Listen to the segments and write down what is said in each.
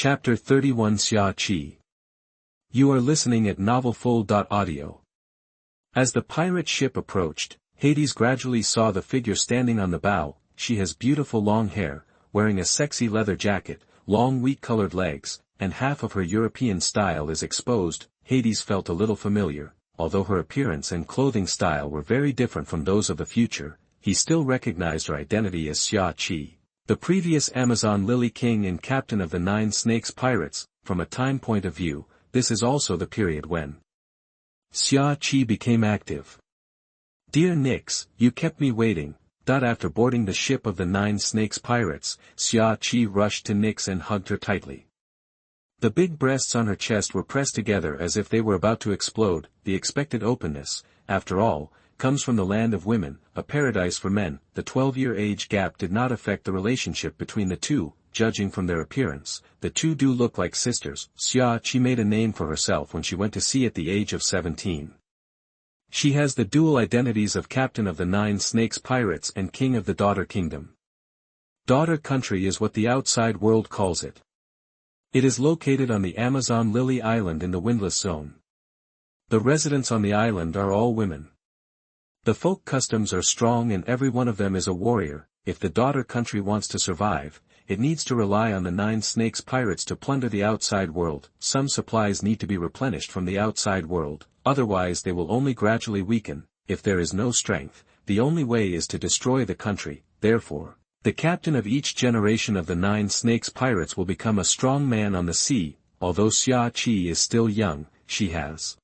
Chapter 31 Xia Qi. You are listening at novelfull.audio. As the pirate ship approached, Hades gradually saw the figure standing on the bow. She has beautiful long hair, wearing a sexy leather jacket, long wheat-colored legs, and half of her European style is exposed. Hades felt a little familiar. Although her appearance and clothing style were very different from those of the future, he still recognized her identity as Xia Qi, the previous Amazon Lily King and captain of the Nine Snakes Pirates. From a time point of view, this is also the period when Xia Qi became active. Dear Nyx, you kept me waiting. After boarding the ship of the Nine Snakes Pirates, Xia Qi rushed to Nyx and hugged her tightly. The big breasts on her chest were pressed together as if they were about to explode. The expected openness, after all, comes from the land of women, a paradise for men. The 12-year age gap did not affect the relationship between the two. Judging from their appearance, the two do look like sisters. Xia Qi made a name for herself when she went to sea at the age of 17. She has the dual identities of captain of the Nine Snakes Pirates and king of the Daughter Kingdom. Daughter Country is what the outside world calls it. It is located on the Amazon Lily Island in the Windless Zone. The residents on the island are all women. The folk customs are strong and every one of them is a warrior. If the Daughter Country wants to survive, it needs to rely on the Nine Snakes Pirates to plunder the outside world. Some supplies need to be replenished from the outside world, otherwise they will only gradually weaken. If there is no strength, the only way is to destroy the country. Therefore, the captain of each generation of the Nine Snakes Pirates will become a strong man on the sea. Although Xia Qi is still young, she has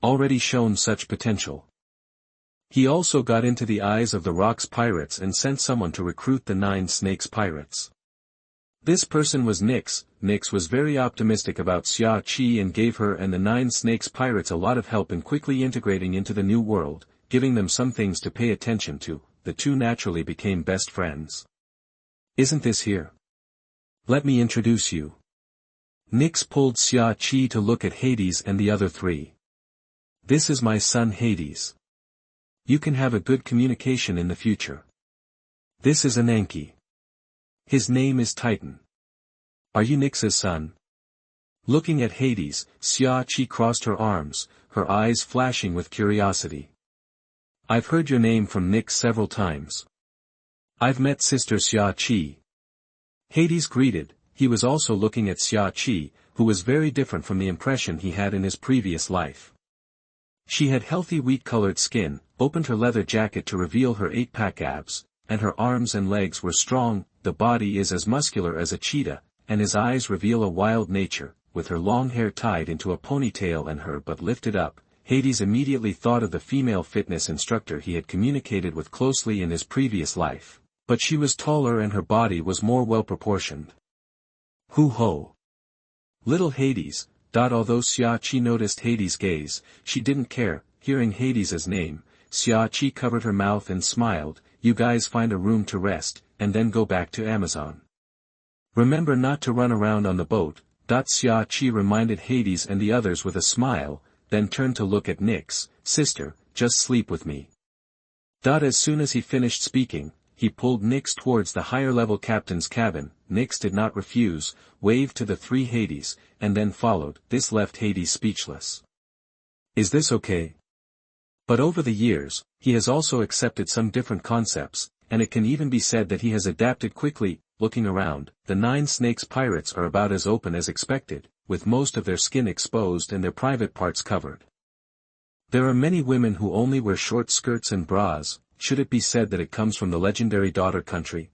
already shown such potential. He also got into the eyes of the Rocks Pirates and sent someone to recruit the Nine Snakes Pirates. This person was Nyx. Nyx was very optimistic about Xia Qi and gave her and the Nine Snakes Pirates a lot of help in quickly integrating into the new world, giving them some things to pay attention to. The two naturally became best friends. Isn't this here? Let me introduce you. Nyx pulled Xia Qi to look at Hades and the other three. This is my son Hades. You can have a good communication in the future. This is Ananke. His name is Titan. Are you Nyx's son? Looking at Hades, Xia Qi crossed her arms, her eyes flashing with curiosity. I've heard your name from Nyx several times. I've met Sister Xia Qi. Hades greeted. He was also looking at Xia Qi, who was very different from the impression he had in his previous life. She had healthy wheat-colored skin, opened her leather jacket to reveal her 8-pack abs, and her arms and legs were strong. The body is as muscular as a cheetah, and his eyes reveal a wild nature. With her long hair tied into a ponytail and her butt lifted up, Hades immediately thought of the female fitness instructor he had communicated with closely in his previous life. But she was taller and her body was more well-proportioned. Hoo-ho! Little Hades. Although Xia Qi noticed Hades' gaze, she didn't care. Hearing Hades' name, Xia Qi covered her mouth and smiled. You guys find a room to rest, and then go back to Amazon. Remember not to run around on the boat. Xia Qi reminded Hades and the others with a smile, then turned to look at Nyx. Sister, just sleep with me. As soon as he finished speaking, he pulled Nyx towards the higher-level captain's cabin. Nyx did not refuse, waved to the three Hades, and then followed. This left Hades speechless. Is this okay? But over the years, he has also accepted some different concepts, and it can even be said that he has adapted quickly. Looking around, the Nine Snakes Pirates are about as open as expected, with most of their skin exposed and their private parts covered. There are many women who only wear short skirts and bras. Should it be said that it comes from the legendary Daughter Country?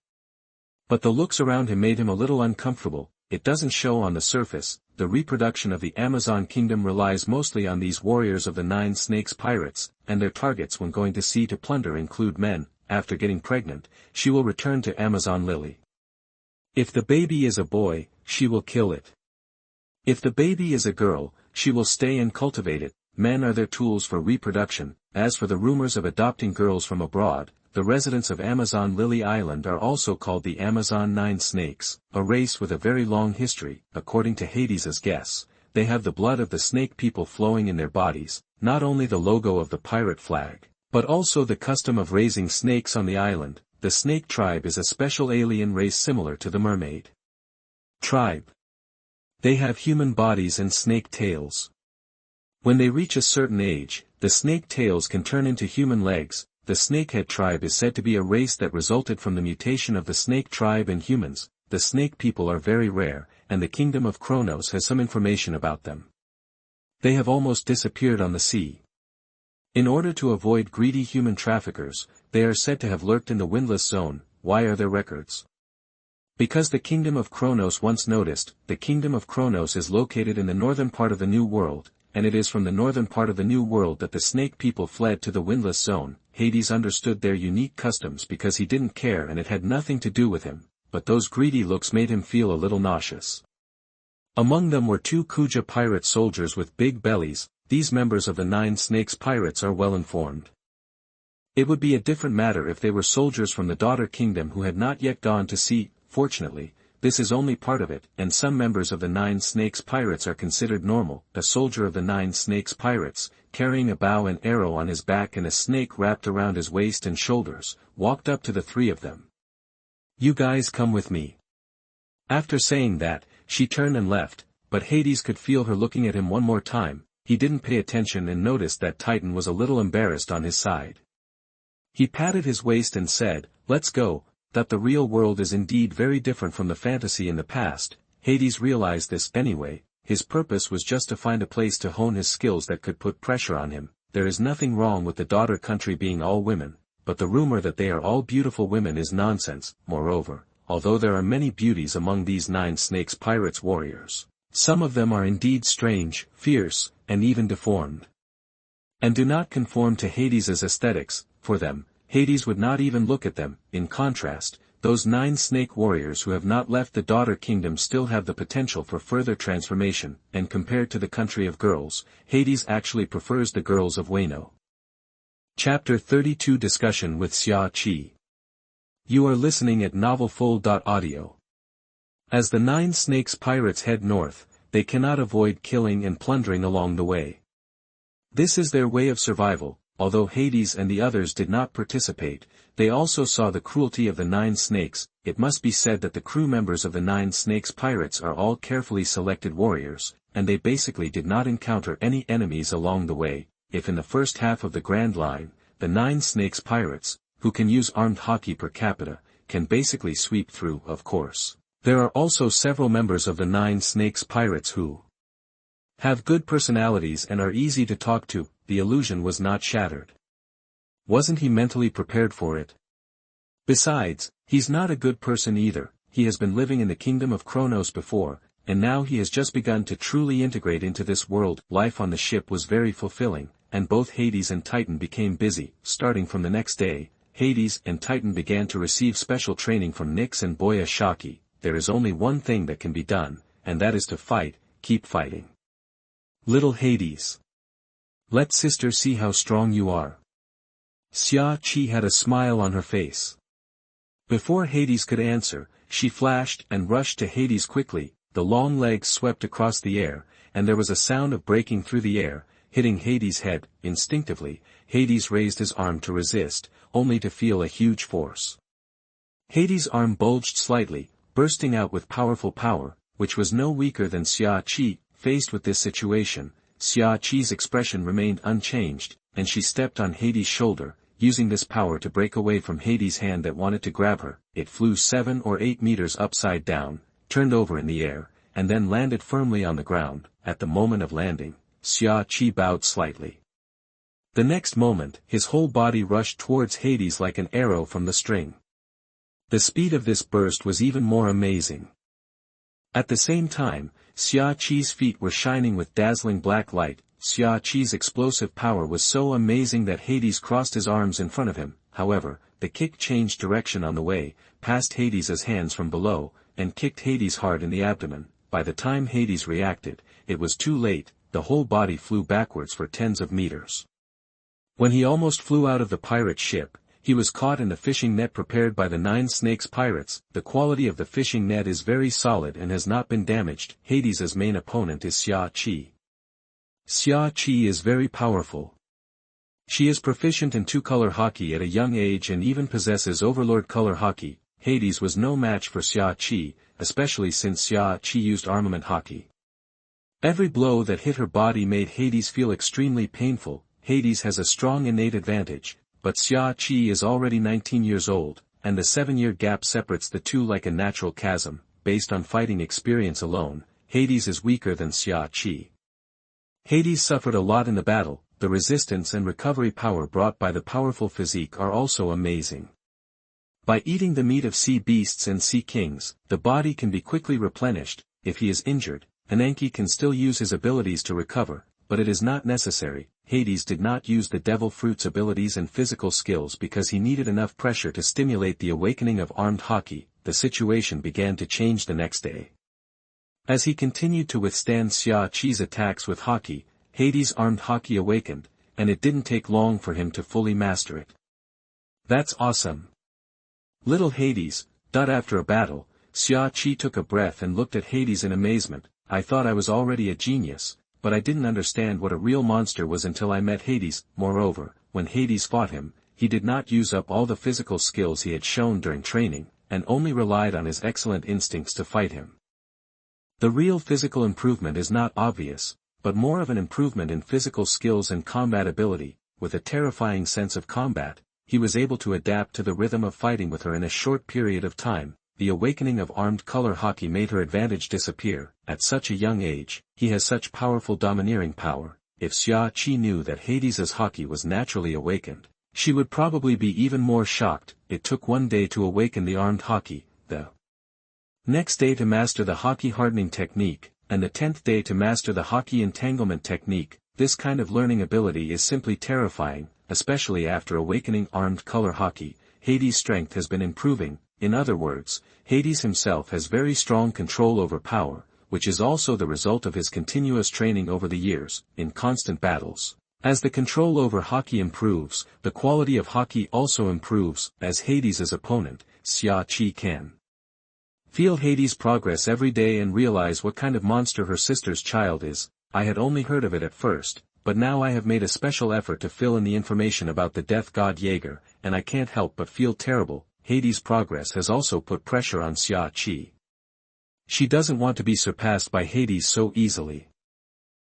But the looks around him made him a little uncomfortable. It doesn't show on the surface. The reproduction of the Amazon Kingdom relies mostly on these warriors of the Nine Snakes Pirates, and their targets when going to sea to plunder include men. After getting pregnant, she will return to Amazon Lily. If the baby is a boy, she will kill it. If the baby is a girl, she will stay and cultivate it. Men are their tools for reproduction. As for the rumors of adopting girls from abroad, the residents of Amazon Lily Island are also called the Amazon Nine Snakes, a race with a very long history. According to Hades' guess, they have the blood of the snake people flowing in their bodies, not only the logo of the pirate flag, but also the custom of raising snakes on the island. The snake tribe is a special alien race similar to the mermaid tribe. They have human bodies and snake tails. When they reach a certain age, the snake tails can turn into human legs. The snakehead tribe is said to be a race that resulted from the mutation of the snake tribe and humans. The snake people are very rare, and the kingdom of Kronos has some information about them. They have almost disappeared on the sea. In order to avoid greedy human traffickers, they are said to have lurked in the windless zone. Why are there records? Because the kingdom of Kronos once noticed, the kingdom of Kronos is located in the northern part of the New World, and it is from the northern part of the New World that the snake people fled to the windless zone. Hades understood their unique customs because he didn't care and it had nothing to do with him, but those greedy looks made him feel a little nauseous. Among them were 2 Kuja pirate soldiers with big bellies. These members of the 9 Snakes pirates are well informed. It would be a different matter if they were soldiers from the daughter kingdom who had not yet gone to sea. Fortunately, this is only part of it, and some members of the 9 Snakes pirates are considered normal. A soldier of the 9 Snakes pirates, carrying a bow and arrow on his back and a snake wrapped around his waist and shoulders, walked up to the 3 of them. "You guys come with me." After saying that, she turned and left, but Hades could feel her looking at him one more time. He didn't pay attention and noticed that Titan was a little embarrassed on his side. He patted his waist and said, "Let's go." That the real world is indeed very different from the fantasy in the past. Hades realized this anyway. His purpose was just to find a place to hone his skills that could put pressure on him. There is nothing wrong with the daughter country being all women, but the rumor that they are all beautiful women is nonsense. Moreover, although there are many beauties among these 9 Snakes pirates warriors, some of them are indeed strange, fierce, and even deformed, and do not conform to Hades's aesthetics. For them, Hades would not even look at them. In contrast, those 9 snake warriors who have not left the daughter kingdom still have the potential for further transformation, and compared to the country of girls, Hades actually prefers the girls of Wano. Chapter 32 Discussion with Xia Qi. You are listening at novelfull.audio. As the 9 Snakes pirates head north, they cannot avoid killing and plundering along the way. This is their way of survival. Although Hades and the others did not participate, they also saw the cruelty of the 9 snakes. It must be said that the crew members of the 9 Snakes pirates are all carefully selected warriors, and they basically did not encounter any enemies along the way. If in the first half of the Grand Line, the 9 Snakes pirates, who can use armed hockey per capita, can basically sweep through. Of course, there are also several members of the 9 Snakes pirates who have good personalities and are easy to talk to. The illusion was not shattered. Wasn't he mentally prepared for it? Besides, he's not a good person either. He has been living in the kingdom of Kronos before, and now he has just begun to truly integrate into this world. Life on the ship was very fulfilling, and both Hades and Titan became busy. Starting from the next day, Hades and Titan began to receive special training from Nyx and Xia Qi. There is only one thing that can be done, and that is to fight. Keep fighting. Little Hades. Let sister see how strong you are. Xia Qi had a smile on her face. Before Hades could answer, she flashed and rushed to Hades quickly. The long legs swept across the air, and there was a sound of breaking through the air, hitting Hades' head. Instinctively, Hades raised his arm to resist, only to feel a huge force. Hades' arm bulged slightly, bursting out with powerful power, which was no weaker than Xia Qi. Faced with this situation, Xia Qi's expression remained unchanged, and she stepped on Hades' shoulder, using this power to break away from Hades' hand that wanted to grab her. It flew 7 or 8 meters upside down, turned over in the air, and then landed firmly on the ground. At the moment of landing, Xia Qi bowed slightly. The next moment, his whole body rushed towards Hades like an arrow from the string. The speed of this burst was even more amazing. At the same time, Xia Qi's feet were shining with dazzling black light. Xia Qi's explosive power was so amazing that Hades crossed his arms in front of him. However, the kick changed direction on the way, passed Hades' hands from below, and kicked Hades hard in the abdomen. By the time Hades reacted, it was too late. The whole body flew backwards for tens of meters. When he almost flew out of the pirate ship, he was caught in the fishing net prepared by the 9 Snakes pirates. The quality of the fishing net is very solid and has not been damaged. Hades' main opponent is Xia Qi. Xia Qi is very powerful. She is proficient in 2-color hockey at a young age and even possesses overlord color hockey. Hades was no match for Xia Qi. especially since Xia Qi used armament Haki. Every blow that hit her body made Hades feel extremely painful. Hades has a strong innate advantage, but Xia Qi is already 19 years old, and the 7-year gap separates the two like a natural chasm. Based on fighting experience alone, Hades is weaker than Xia Qi. Hades suffered a lot in the battle. The resistance and recovery power brought by the powerful physique are also amazing. By eating the meat of sea beasts and sea kings, the body can be quickly replenished. If he is injured, Ananke can still use his abilities to recover, but it is not necessary. Hades did not use the devil fruit's abilities and physical skills because he needed enough pressure to stimulate the awakening of armed Haki. The situation began to change the next day. As he continued to withstand Xia Qi's attacks with Haki, Hades' armed Haki awakened, and it didn't take long for him to fully master it. That's awesome. Little Hades. After a battle, Xia Qi took a breath and looked at Hades in amazement. I thought I was already a genius, but I didn't understand what a real monster was until I met Hades. Moreover, when Hades fought him, he did not use up all the physical skills he had shown during training, and only relied on his excellent instincts to fight him. The real physical improvement is not obvious, but more of an improvement in physical skills and combat ability. With a terrifying sense of combat, he was able to adapt to the rhythm of fighting with her in a short period of time. The awakening of armed color Haki made her advantage disappear. At such a young age, he has such powerful domineering power. If Xia Qi knew that Hades' Haki was naturally awakened, she would probably be even more shocked. It took 1 day to awaken the armed Haki, the next day to master the Haki hardening technique, and the 10th day to master the Haki entanglement technique. This kind of learning ability is simply terrifying, especially after awakening armed color Haki. Hades' strength has been improving. In other words, Hades himself has very strong control over power, which is also the result of his continuous training over the years, in constant battles. As the control over Haki improves, the quality of Haki also improves. As Hades' opponent, Xia Qi can feel Hades' progress every day and realize what kind of monster her sister's child is. I had only heard of it at first, but now I have made a special effort to fill in the information about the death god Jaeger, and I can't help but feel terrible. Hades' progress has also put pressure on Xia Qi. She doesn't want to be surpassed by Hades so easily.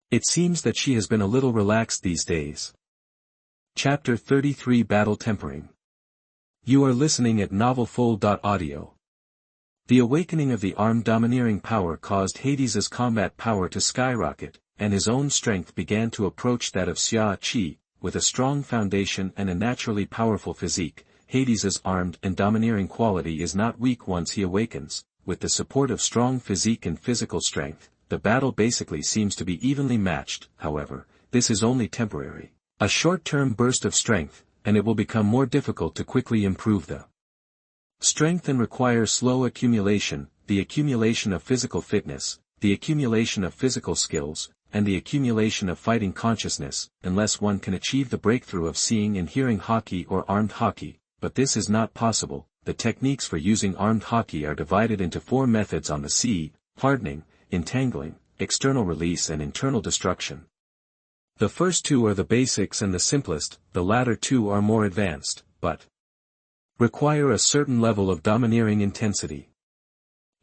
It seems that she has been a little relaxed these days. Chapter 33 Battle Tempering. You are listening at novelfull.audio. The awakening of the armed domineering power caused Hades' combat power to skyrocket, and his own strength began to approach that of Xia Qi. With a strong foundation and a naturally powerful physique, Hades' armed and domineering quality is not weak once he awakens. With the support of strong physique and physical strength, the battle basically seems to be evenly matched. However, this is only temporary. A short-term burst of strength, and it will become more difficult to quickly improve the strength and require slow accumulation, the accumulation of physical fitness, the accumulation of physical skills, and the accumulation of fighting consciousness, unless one can achieve the breakthrough of seeing and hearing Haki or armed Haki. But this is not possible. The techniques for using armed Haki are divided into 4 methods on the sea: hardening, entangling, external release and internal destruction. The first 2 are the basics and the simplest, the latter 2 are more advanced, but require a certain level of domineering intensity.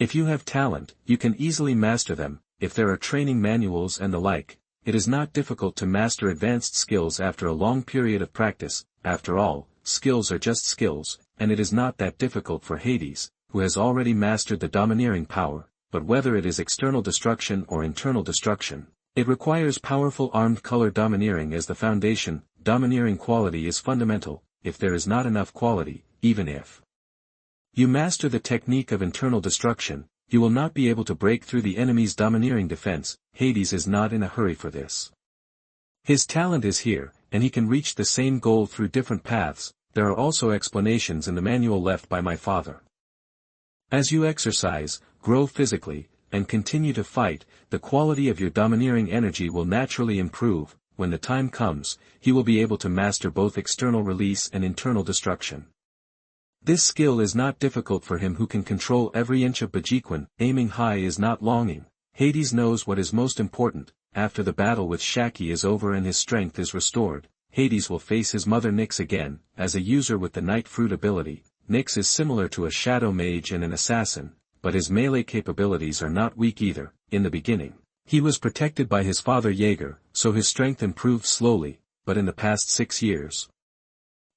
If you have talent, you can easily master them. If there are training manuals and the like, it is not difficult to master advanced skills after a long period of practice. After all, skills are just skills, and it is not that difficult for Hades, who has already mastered the domineering power. But whether it is external destruction or internal destruction, it requires powerful armed color domineering as the foundation. Domineering quality is fundamental. If there is not enough quality, even if you master the technique of internal destruction, you will not be able to break through the enemy's domineering defense. Hades is not in a hurry for this. His talent is here, and he can reach the same goal through different paths. There are also explanations in the manual left by my father. As you exercise, grow physically, and continue to fight, the quality of your domineering energy will naturally improve. When the time comes, he will be able to master both external release and internal destruction. This skill is not difficult for him who can control every inch of Bajiquan. Aiming high is not longing. Hades knows what is most important. After the battle with Xia Qi is over and his strength is restored, Hades will face his mother Nyx again. As a user with the Night Fruit ability, Nyx is similar to a shadow mage and an assassin, but his melee capabilities are not weak either. In the beginning, he was protected by his father Jaeger, so his strength improved slowly, but in the past 6 years.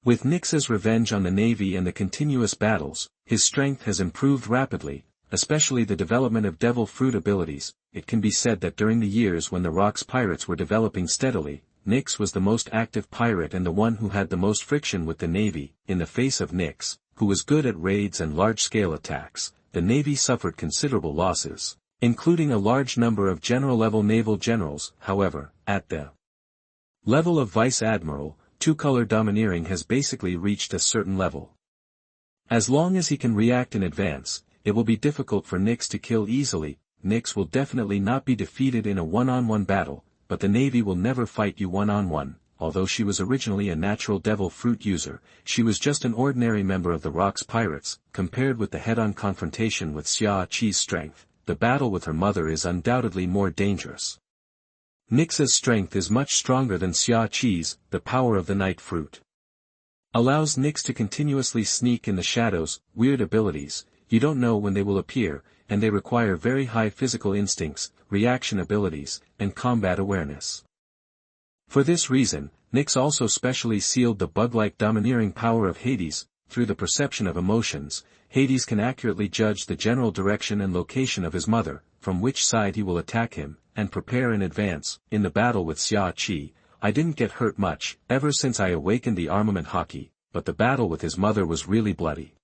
With Nyx's revenge on the Navy and the continuous battles, his strength has improved rapidly, especially the development of devil fruit abilities. It can be said that during the years when the Rocks pirates were developing steadily, Nyx was the most active pirate and the one who had the most friction with the Navy. In the face of Nyx, who was good at raids and large-scale attacks, the Navy suffered considerable losses, including a large number of general-level naval generals. However, at the level of Vice Admiral, two-color domineering has basically reached a certain level. As long as he can react in advance, it will be difficult for Nyx to kill easily. Nyx will definitely not be defeated in a one-on-one battle, but the Navy will never fight you one-on-one. Although she was originally a natural devil fruit user, she was just an ordinary member of the Rocks pirates. Compared with the head-on confrontation with Xia Qi's strength, the battle with her mother is undoubtedly more dangerous. Nyx's strength is much stronger than Xia Qi's. The power of the night fruit allows Nyx to continuously sneak in the shadows. Weird abilities, you don't know when they will appear, and they require very high physical instincts, reaction abilities, and combat awareness. For this reason, Nyx also specially sealed the bug-like domineering power of Hades. Through the perception of emotions, Hades can accurately judge the general direction and location of his mother, from which side he will attack him, and prepare in advance. In the battle with Xia Qi, I didn't get hurt much, ever since I awakened the armament Haki, but the battle with his mother was really bloody.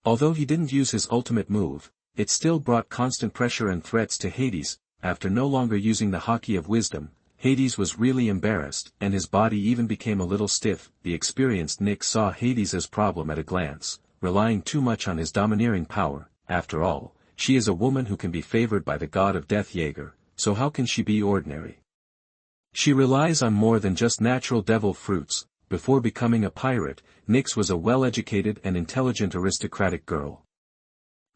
Although he didn't use his ultimate move, it still brought constant pressure and threats to Hades. After no longer using the Haki of wisdom, Hades was really embarrassed, and his body even became a little stiff. The experienced Nyx saw Hades' problem at a glance, relying too much on his domineering power. After all, she is a woman who can be favored by the god of death Jaeger, so how can she be ordinary? She relies on more than just natural devil fruits. Before becoming a pirate, Nyx was a well-educated and intelligent aristocratic girl.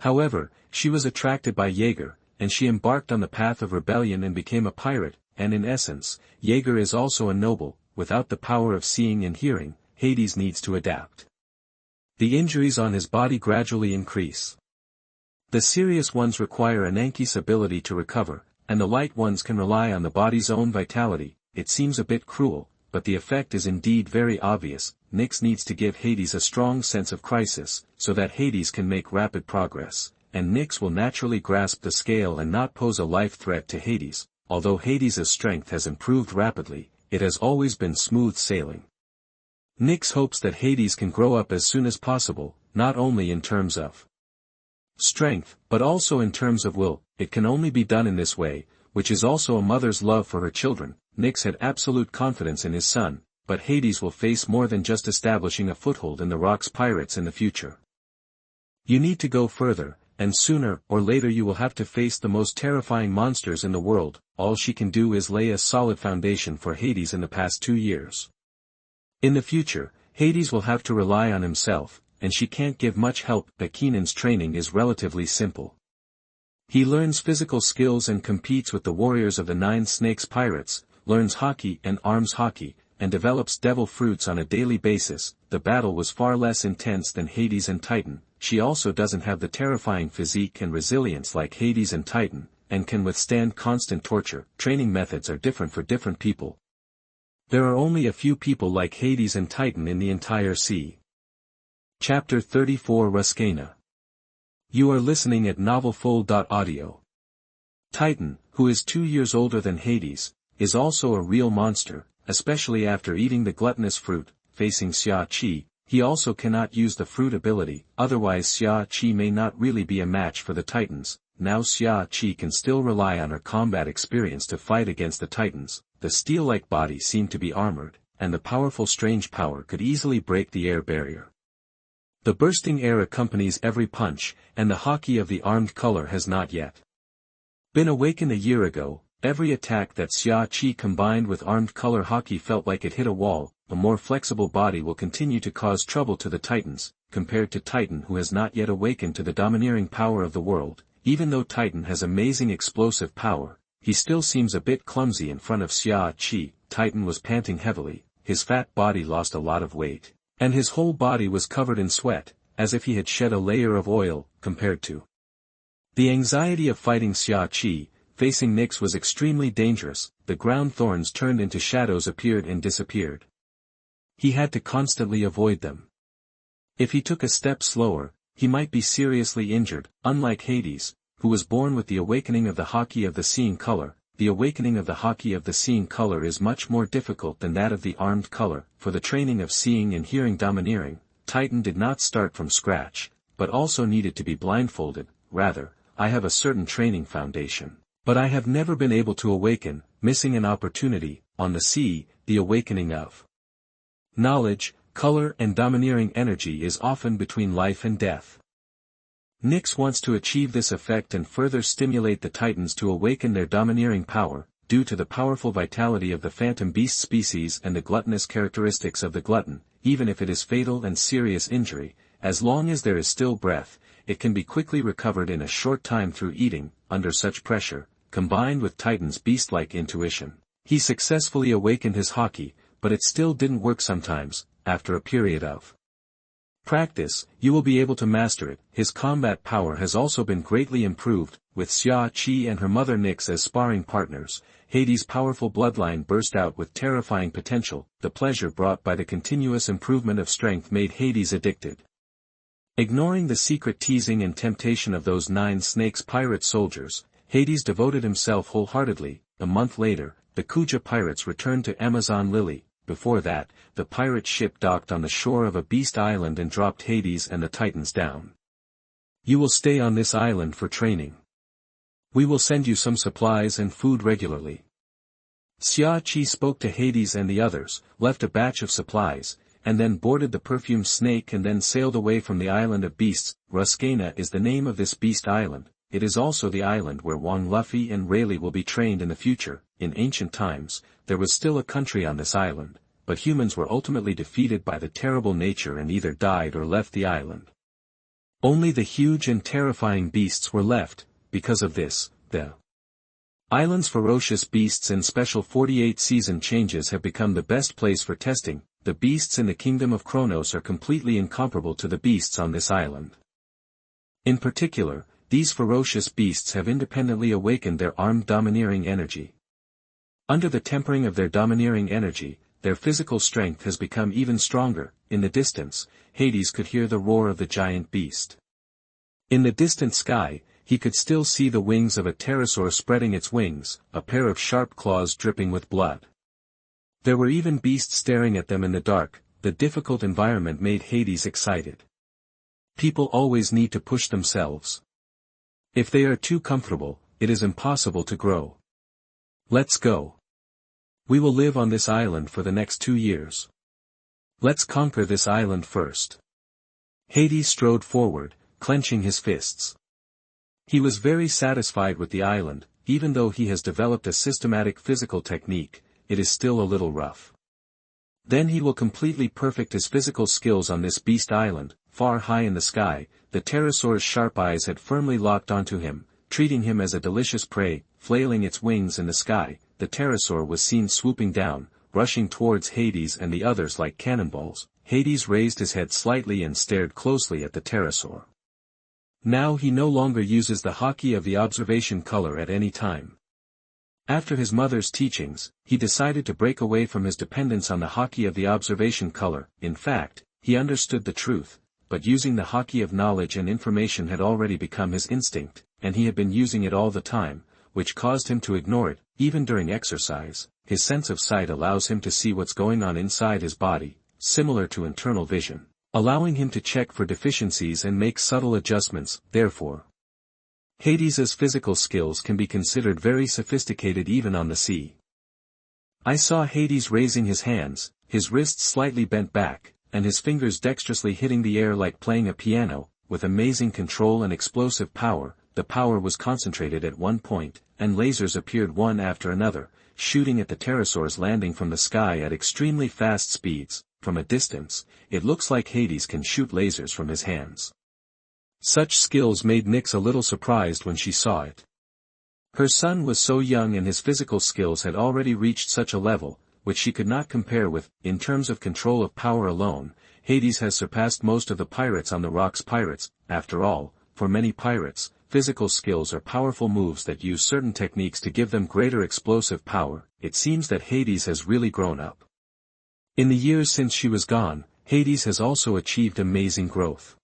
However, she was attracted by Jaeger, and she embarked on the path of rebellion and became a pirate, and in essence, Jaeger is also a noble. Without the power of seeing and hearing, Hades needs to adapt. The injuries on his body gradually increase. The serious ones require an Anki's ability to recover, and the light ones can rely on the body's own vitality. It seems a bit cruel, but the effect is indeed very obvious. Nyx needs to give Hades a strong sense of crisis, so that Hades can make rapid progress, and Nyx will naturally grasp the scale and not pose a life threat to Hades. Although Hades' strength has improved rapidly, it has always been smooth sailing. Nyx hopes that Hades can grow up as soon as possible, not only in terms of strength, but also in terms of will. It can only be done in this way, which is also a mother's love for her children. Nyx had absolute confidence in his son, but Hades will face more than just establishing a foothold in the Rocks pirates in the future. You need to go further, and sooner or later you will have to face the most terrifying monsters in the world. All she can do is lay a solid foundation for Hades in the past 2 years. In the future, Hades will have to rely on himself, and she can't give much help. Bakinan's training is relatively simple. He learns physical skills and competes with the warriors of the 9 Snakes pirates, learns Haki and arms Haki, and develops devil fruits on a daily basis. The battle was far less intense than Hades and Titan. She also doesn't have the terrifying physique and resilience like Hades and Titan, and can withstand constant torture. Training methods are different for different people. There are only a few people like Hades and Titan in the entire sea. Chapter 34 Ruskaina. You are listening at novelfull.audio. Titan, who is 2 years older than Hades, is also a real monster, especially after eating the gluttonous fruit. Facing Xia Qi, he also cannot use the fruit ability, otherwise Xia Qi may not really be a match for the Titans. Now Xia Qi can still rely on her combat experience to fight against the Titans. The steel-like body seemed to be armored, and the powerful strange power could easily break the air barrier. The bursting air accompanies every punch, and the Haki of the armed color has not yet been awakened. A year ago, every attack that Xia Qi combined with armed color Haki felt like it hit a wall. A more flexible body will continue to cause trouble to the Titans, compared to Titan who has not yet awakened to the domineering power of the world. Even though Titan has amazing explosive power, he still seems a bit clumsy in front of Xia Qi. Titan was panting heavily, his fat body lost a lot of weight, and his whole body was covered in sweat, as if he had shed a layer of oil. Compared to The anxiety of fighting Xia Qi, facing Nyx was extremely dangerous. The ground thorns turned into shadows, appeared and disappeared. He had to constantly avoid them. If he took a step slower, he might be seriously injured. Unlike Hades, who was born with the awakening of the Haki of the seeing color, the awakening of the Haki of the seeing color is much more difficult than that of the armed color. For the training of seeing and hearing domineering, Titan did not start from scratch, but also needed to be blindfolded. Rather, I have a certain training foundation, but I have never been able to awaken, missing an opportunity. On the sea, the awakening of knowledge, color and domineering energy is often between life and death. Nyx wants to achieve this effect and further stimulate the Titans to awaken their domineering power, due to the powerful vitality of the phantom beast species and the gluttonous characteristics of the glutton. Even if it is fatal and serious injury, as long as there is still breath, it can be quickly recovered in a short time through eating. Under such pressure, combined with Titan's beast-like intuition, he successfully awakened his Haki, but it still didn't work sometimes. After a period of practice, you will be able to master it. His combat power has also been greatly improved. With Xia Qi and her mother Nyx as sparring partners, Hades' powerful bloodline burst out with terrifying potential. The pleasure brought by the continuous improvement of strength made Hades addicted. Ignoring the secret teasing and temptation of those 9 snakes pirate soldiers, Hades devoted himself wholeheartedly. A month later, the Kuja pirates returned to Amazon Lily. Before that, the pirate ship docked on the shore of a beast island and dropped Hades and the Titans down. You will stay on this island for training. We will send you some supplies and food regularly. Xia Qi spoke to Hades and the others, left a batch of supplies, and then boarded the perfumed snake and then sailed away from the island of beasts. Ruskaina is the name of this beast island. It is also the island where Wang Luffy and Rayleigh will be trained in the future. In ancient times, there was still a country on this island, but humans were ultimately defeated by the terrible nature and either died or left the island. Only the huge and terrifying beasts were left. Because of this, the island's ferocious beasts and special 48 season changes have become the best place for testing. The beasts in the kingdom of Kronos are completely incomparable to the beasts on this island. In particular, these ferocious beasts have independently awakened their armed domineering energy. Under the tempering of their domineering energy, their physical strength has become even stronger. In the distance, Hades could hear the roar of the giant beast. In the distant sky, he could still see the wings of a pterosaur spreading its wings, a pair of sharp claws dripping with blood. There were even beasts staring at them in the dark. The difficult environment made Hades excited. People always need to push themselves. If they are too comfortable, it is impossible to grow. Let's go. We will live on this island for the next 2 years. Let's conquer this island first. Hades strode forward, clenching his fists. He was very satisfied with the island. Even though he has developed a systematic physical technique, it is still a little rough. Then he will completely perfect his physical skills on this beast island. Far high in the sky, the pterosaur's sharp eyes had firmly locked onto him, treating him as a delicious prey. Flailing its wings in the sky, the pterosaur was seen swooping down, rushing towards Hades and the others like cannonballs. Hades raised his head slightly and stared closely at the pterosaur. Now he no longer uses the Haki of the observation color at any time. After his mother's teachings, he decided to break away from his dependence on the Haki of the observation color. In fact, he understood the truth, but using the Haki of knowledge and information had already become his instinct, and he had been using it all the time, which caused him to ignore it. Even during exercise, his sense of sight allows him to see what's going on inside his body, similar to internal vision, allowing him to check for deficiencies and make subtle adjustments. Therefore, Hades's physical skills can be considered very sophisticated even on the sea. I saw Hades raising his hands, his wrists slightly bent back, and his fingers dexterously hitting the air like playing a piano. With amazing control and explosive power, the power was concentrated at one point, and lasers appeared one after another, shooting at the pterosaurs landing from the sky at extremely fast speeds. From a distance, it looks like Hades can shoot lasers from his hands. Such skills made Nyx a little surprised when she saw it. Her son was so young and his physical skills had already reached such a level, which she could not compare with. In terms of control of power alone, Hades has surpassed most of the pirates on the rocks. Pirates, after all, for many pirates, physical skills or powerful moves that use certain techniques to give them greater explosive power. It seems that Hades has really grown up. In the years since she was gone, Hades has also achieved amazing growth.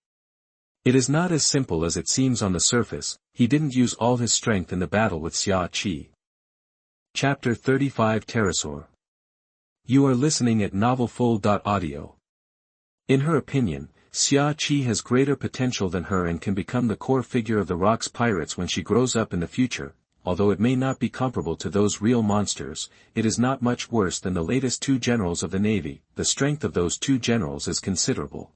It is not as simple as it seems on the surface. He didn't use all his strength in the battle with Xia Qi. Chapter 35 Pterosaur. You are listening at novelfull.audio. In her opinion, Xia Qi has greater potential than her and can become the core figure of the Rock's pirates when she grows up in the future. Although it may not be comparable to those real monsters, it is not much worse than the latest two generals of the Navy. The strength of those two generals is considerable.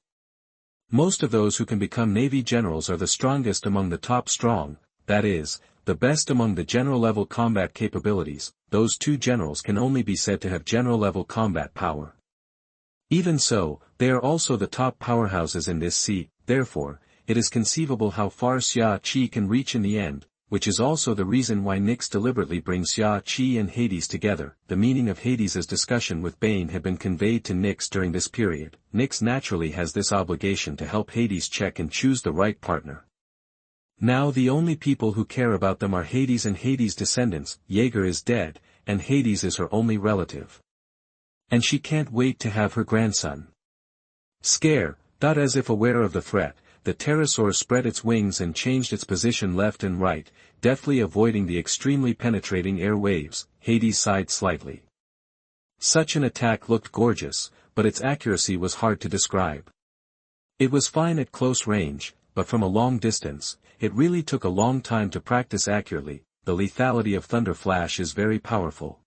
Most of those who can become Navy generals are the strongest among the top strong, that is, the best among the general-level combat capabilities. Those two generals can only be said to have general-level combat power. Even so, they are also the top powerhouses in this sea. Therefore, it is conceivable how far Xia Qi can reach in the end, which is also the reason why Nyx deliberately brings Xia Qi and Hades together. The meaning of Hades's discussion with Bane had been conveyed to Nyx during this period. Nyx naturally has this obligation to help Hades check and choose the right partner. Now the only people who care about them are Hades and Hades' descendants. Jaeger is dead, and Hades is her only relative. And she can't wait to have her grandson. As if aware of the threat, the pterosaur spread its wings and changed its position left and right, deftly avoiding the extremely penetrating air waves. Hades sighed slightly. Such an attack looked gorgeous, but its accuracy was hard to describe. It was fine at close range, but from a long distance, it really took a long time to practice accurately. The lethality of Thunder Flash is very powerful.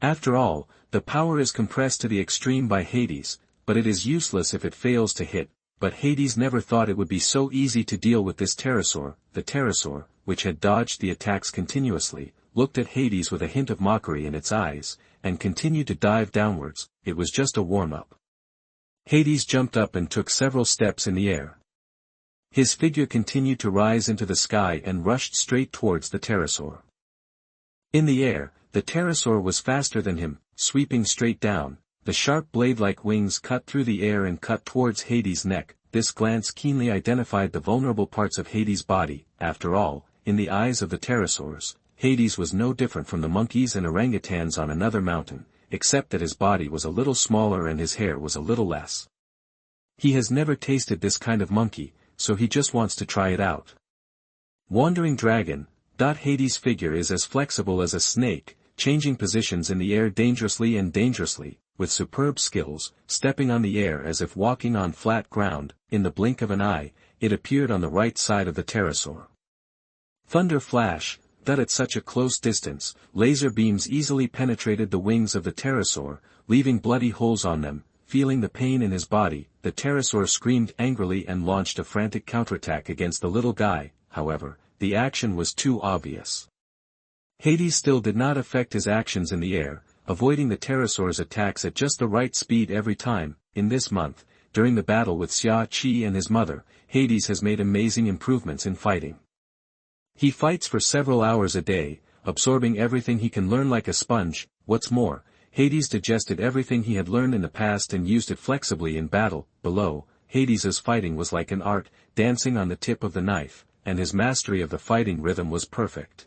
After all, the power is compressed to the extreme by Hades, but it is useless if it fails to hit. But Hades never thought it would be so easy to deal with this pterosaur. The pterosaur, which had dodged the attacks continuously, looked at Hades with a hint of mockery in its eyes, and continued to dive downwards. It was just a warm-up. Hades jumped up and took several steps in the air. His figure continued to rise into the sky and rushed straight towards the pterosaur. In the air, the pterosaur was faster than him, sweeping straight down. The sharp blade-like wings cut through the air and cut towards Hades' neck. This glance keenly identified the vulnerable parts of Hades' body. After all, in the eyes of the pterosaurs, Hades was no different from the monkeys and orangutans on another mountain, except that his body was a little smaller and his hair was a little less. He has never tasted this kind of monkey, so he just wants to try it out. Wandering dragon. Hades' figure is as flexible as a snake, changing positions in the air dangerously and dangerously. With superb skills, stepping on the air as if walking on flat ground. In the blink of an eye, it appeared on the right side of the pterosaur. Thunder Flash. At such a close distance, laser beams easily penetrated the wings of the pterosaur, leaving bloody holes on them. Feeling the pain in his body, the pterosaur screamed angrily and launched a frantic counterattack against the little guy. However, the action was too obvious. Hades still did not affect his actions in the air, avoiding the pterosaur's attacks at just the right speed every time. In this month, during the battle with Xia Qi and his mother, Hades has made amazing improvements in fighting. He fights for several hours a day, absorbing everything he can learn like a sponge. What's more, Hades digested everything he had learned in the past and used it flexibly in battle. Below, Hades's fighting was like an art, dancing on the tip of the knife, and his mastery of the fighting rhythm was perfect.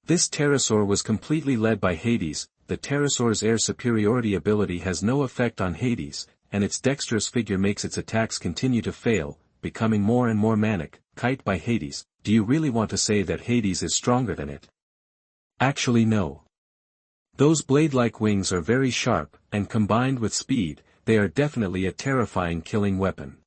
This pterosaur was completely led by Hades. The pterosaur's air superiority ability has no effect on Hades, and its dexterous figure makes its attacks continue to fail, becoming more and more manic. Kite by Hades. Do you really want to say that Hades is stronger than it? Actually no. Those blade-like wings are very sharp, and combined with speed, they are definitely a terrifying killing weapon.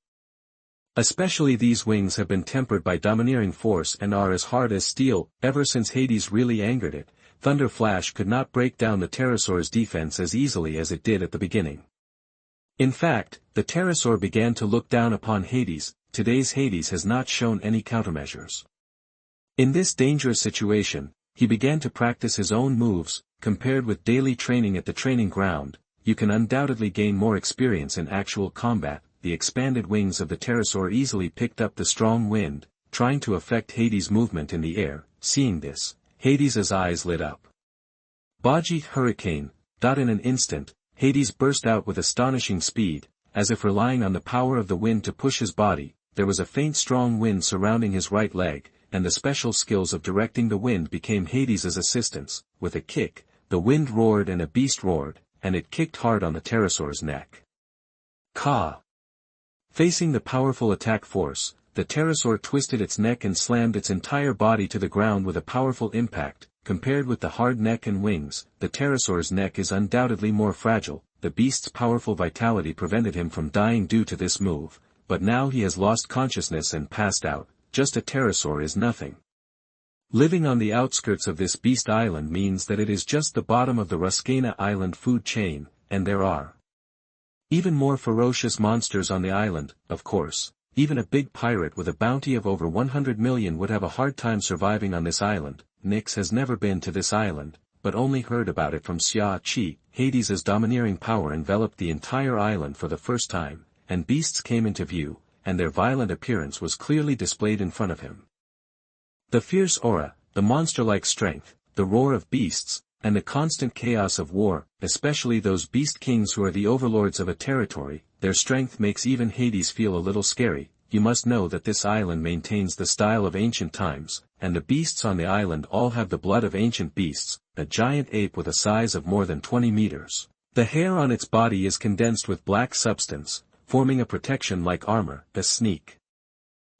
Especially these wings have been tempered by domineering force and are as hard as steel. Ever since Hades really angered it, Thunder Flash could not break down the pterosaur's defense as easily as it did at the beginning. In fact, the pterosaur began to look down upon Hades. Today's Hades has not shown any countermeasures. In this dangerous situation, he began to practice his own moves. Compared with daily training at the training ground, you can undoubtedly gain more experience in actual combat. The expanded wings of the pterosaur easily picked up the strong wind, trying to affect Hades' movement in the air. Seeing this, Hades' eyes lit up. Baji Hurricane. In an instant, Hades burst out with astonishing speed, as if relying on the power of the wind to push his body. There was a faint strong wind surrounding his right leg, and the special skills of directing the wind became Hades' assistants. With a kick, the wind roared and a beast roared, and it kicked hard on the pterosaur's neck. Ka! Facing the powerful attack force, the pterosaur twisted its neck and slammed its entire body to the ground with a powerful impact. Compared with the hard neck and wings, the pterosaur's neck is undoubtedly more fragile. The beast's powerful vitality prevented him from dying due to this move, but now he has lost consciousness and passed out. Just a pterosaur is nothing. Living on the outskirts of this beast island means that it is just the bottom of the Ruskaina island food chain, and there are even more ferocious monsters on the island. Of course, even a big pirate with a bounty of over 100 million would have a hard time surviving on this island. Nyx has never been to this island, but only heard about it from Xia Qi. Hades' domineering power enveloped the entire island for the first time, and beasts came into view, and their violent appearance was clearly displayed in front of him. The fierce aura, the monster-like strength, the roar of beasts, and the constant chaos of war, especially those beast kings who are the overlords of a territory, their strength makes even Hades feel a little scary. You must know that this island maintains the style of ancient times, and the beasts on the island all have the blood of ancient beasts, a giant ape with a size of more than 20 meters. The hair on its body is condensed with black substance, forming a protection like armor. The sneak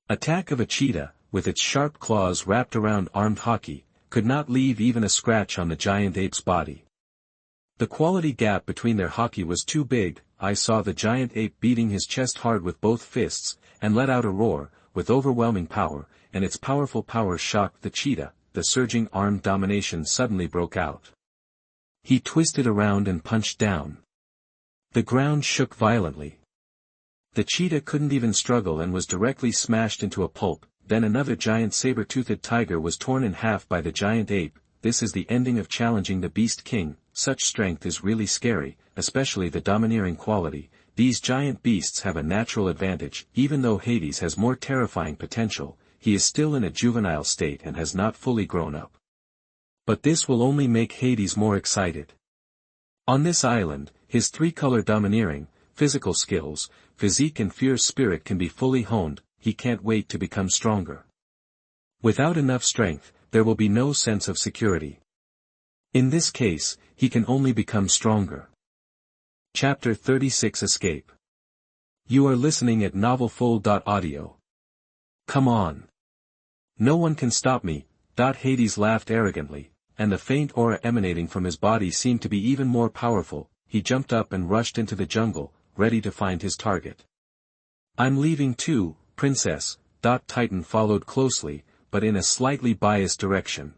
attack of a cheetah, with its sharp claws wrapped around armed hockey, could not leave even a scratch on the giant ape's body. The quality gap between their hockey was too big. I saw the giant ape beating his chest hard with both fists, and let out a roar, with overwhelming power, and its powerful power shocked the cheetah. The surging armed domination suddenly broke out. He twisted around and punched down. The ground shook violently. The cheetah couldn't even struggle and was directly smashed into a pulp. Then another giant saber-toothed tiger was torn in half by the giant ape. This is the ending of challenging the Beast King. Such strength is really scary, especially the domineering quality. These giant beasts have a natural advantage. Even though Hades has more terrifying potential, he is still in a juvenile state and has not fully grown up. But this will only make Hades more excited. On this island, his three-color domineering, physical skills, physique and fierce spirit can be fully honed. He can't wait to become stronger. Without enough strength, there will be no sense of security. In this case, he can only become stronger. Chapter 36 Escape. You are listening at novelfull.audio. Come on. No one can stop me. Hades laughed arrogantly, and the faint aura emanating from his body seemed to be even more powerful. He jumped up and rushed into the jungle, ready to find his target. I'm leaving too, Princess. Titan followed closely, but in a slightly biased direction.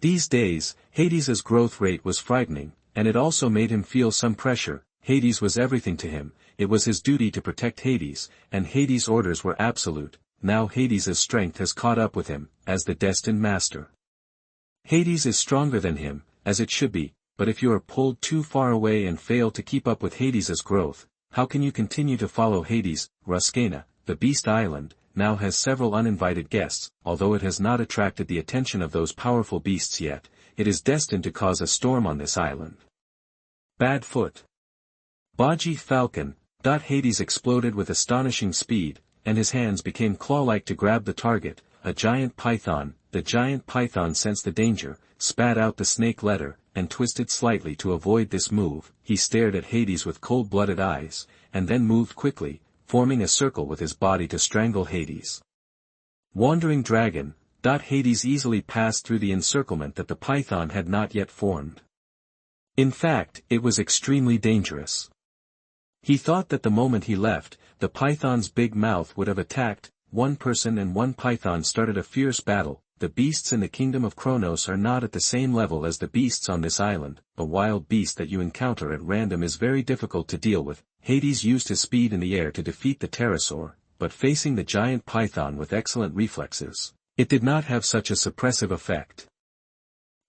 These days, Hades' growth rate was frightening, and it also made him feel some pressure. Hades was everything to him. It was his duty to protect Hades, and Hades' orders were absolute. Now Hades' strength has caught up with him, as the destined master. Hades is stronger than him, as it should be, but if you are pulled too far away and fail to keep up with Hades' growth, how can you continue to follow Hades? Ruskaina, the Beast Island, now has several uninvited guests. Although it has not attracted the attention of those powerful beasts yet, it is destined to cause a storm on this island. Bad foot. Baji Falcon. Hades exploded with astonishing speed, and his hands became claw-like to grab the target, a giant python. The giant python sensed the danger, spat out the snake letter, and twisted slightly to avoid this move. He stared at Hades with cold-blooded eyes, and then moved quickly, forming a circle with his body to strangle Hades. Wandering Dragon. Hades easily passed through the encirclement that the python had not yet formed. In fact, it was extremely dangerous. He thought that the moment he left, the python's big mouth would have attacked. One person and one python started a fierce battle. The beasts in the kingdom of Kronos are not at the same level as the beasts on this island. A wild beast that you encounter at random is very difficult to deal with. Hades used his speed in the air to defeat the pterosaur, but facing the giant python with excellent reflexes, it did not have such a suppressive effect.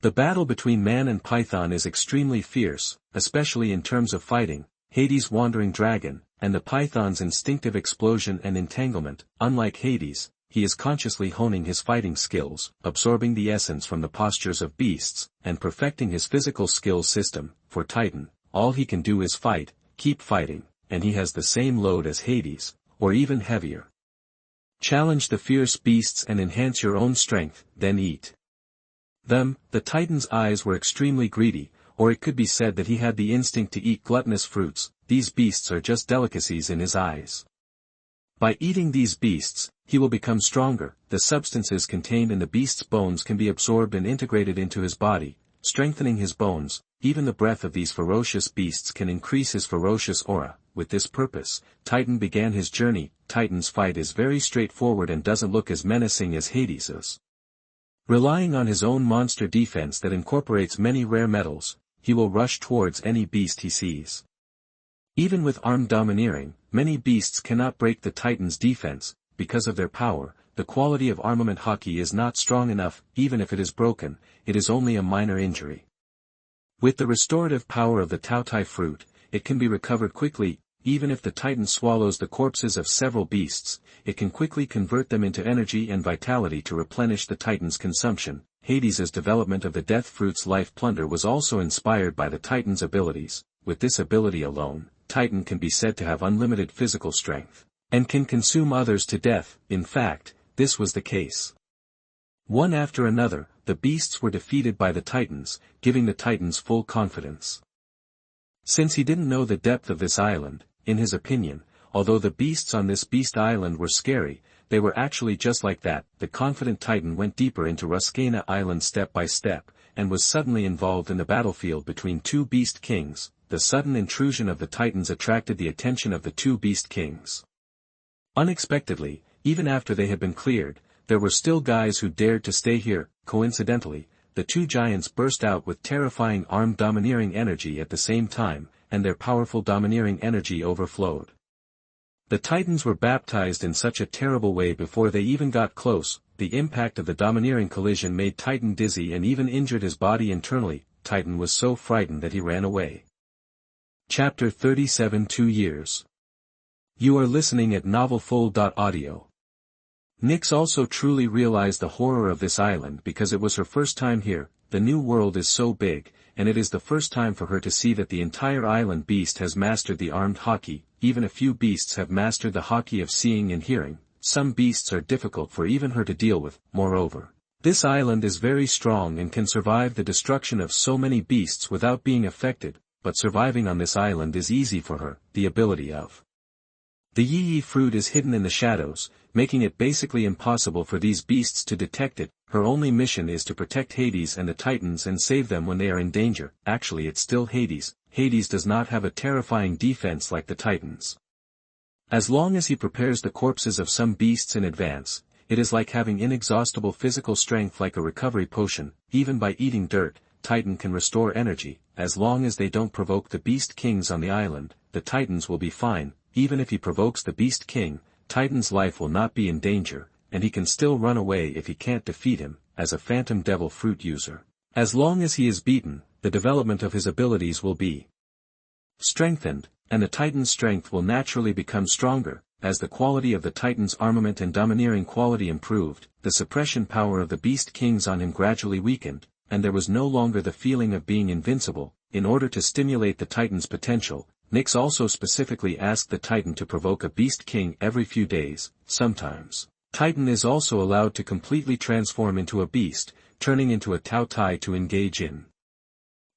The battle between man and python is extremely fierce, especially in terms of fighting. Hades' wandering dragon, and the python's instinctive explosion and entanglement. Unlike Hades, he is consciously honing his fighting skills, absorbing the essence from the postures of beasts, and perfecting his physical skills system. For Titan, all he can do is fight, keep fighting, and he has the same load as Hades, or even heavier. Challenge the fierce beasts and enhance your own strength, then eat them. The Titan's eyes were extremely greedy, or it could be said that he had the instinct to eat gluttonous fruits. These beasts are just delicacies in his eyes. By eating these beasts, he will become stronger. The substances contained in the beast's bones can be absorbed and integrated into his body, strengthening his bones. Even the breath of these ferocious beasts can increase his ferocious aura. With this purpose, Titan began his journey. Titan's fight is very straightforward and doesn't look as menacing as Hades's. Relying on his own monster defense that incorporates many rare metals, he will rush towards any beast he sees. Even with armed domineering, many beasts cannot break the Titan's defense. Because of their power, the quality of armament Haki is not strong enough. Even if it is broken, it is only a minor injury. With the restorative power of the Tautai fruit, it can be recovered quickly. Even if the Titan swallows the corpses of several beasts, it can quickly convert them into energy and vitality to replenish the Titan's consumption. Hades's development of the Death Fruit's life plunder was also inspired by the Titan's abilities. With this ability alone, Titan can be said to have unlimited physical strength, and can consume others to death. In fact, this was the case. One after another, the beasts were defeated by the Titans, giving the Titans full confidence. Since he didn't know the depth of this island, in his opinion, although the beasts on this beast island were scary, they were actually just like that. The confident Titan went deeper into Ruskaina Island step by step, and was suddenly involved in the battlefield between two beast kings. The sudden intrusion of the Titans attracted the attention of the two beast kings. Unexpectedly, even after they had been cleared, there were still guys who dared to stay here. Coincidentally, the two giants burst out with terrifying armed domineering energy at the same time, and their powerful domineering energy overflowed. The Titans were baptized in such a terrible way before they even got close. The impact of the domineering collision made Titan dizzy and even injured his body internally. Titan was so frightened that he ran away. Chapter 37 2 Years. You are listening at novelfull.audio. Nyx also truly realized the horror of this island because it was her first time here. The new world is so big, and it is the first time for her to see that the entire island beast has mastered the armed Haki. Even a few beasts have mastered the Haki of seeing and hearing. Some beasts are difficult for even her to deal with. Moreover, this island is very strong and can survive the destruction of so many beasts without being affected, but surviving on this island is easy for her. The ability of the Yi fruit is hidden in the shadows, making it basically impossible for these beasts to detect it. Her only mission is to protect Hades and the Titans and save them when they are in danger. Actually, it's still Hades. Hades does not have a terrifying defense like the Titans. As long as he prepares the corpses of some beasts in advance, it is like having inexhaustible physical strength, like a recovery potion. Even by eating dirt, Titan can restore energy. As long as they don't provoke the beast kings on the island, the Titans will be fine. Even if he provokes the beast king, Titan's life will not be in danger, and he can still run away if he can't defeat him. As a phantom devil fruit user, as long as he is beaten, the development of his abilities will be strengthened, and the Titan's strength will naturally become stronger. As the quality of the Titan's armament and domineering quality improved, the suppression power of the beast kings on him gradually weakened, and there was no longer the feeling of being invincible. In order to stimulate the Titan's potential, Nyx also specifically asked the Titan to provoke a beast king every few days. Sometimes, Titan is also allowed to completely transform into a beast, turning into a Tautai to engage in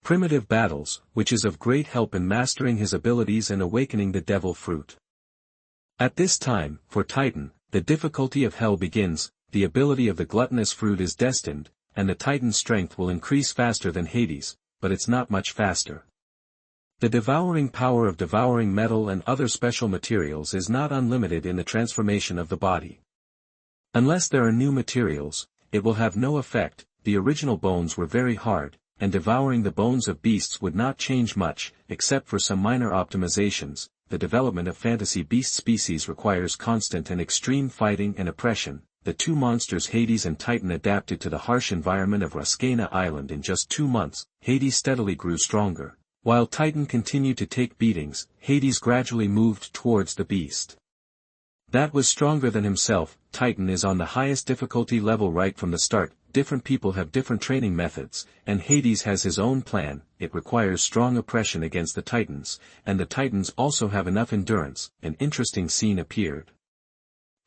primitive battles, which is of great help in mastering his abilities and awakening the devil fruit. At this time, for Titan, the difficulty of hell begins. The ability of the gluttonous fruit is destined, and the Titan's strength will increase faster than Hades, but it's not much faster. The devouring power of devouring metal and other special materials is not unlimited in the transformation of the body. Unless there are new materials, it will have no effect. The original bones were very hard, and devouring the bones of beasts would not change much, except for some minor optimizations. The development of fantasy beast species requires constant and extreme fighting and oppression. The two monsters Hades and Titan adapted to the harsh environment of Ruskaina Island in just 2 months. Hades steadily grew stronger. While Titan continued to take beatings, Hades gradually moved towards the beast that was stronger than himself. Titan is on the highest difficulty level right from the start. Different people have different training methods, and Hades has his own plan. It requires strong oppression against the Titans, and the Titans also have enough endurance. An interesting scene appeared.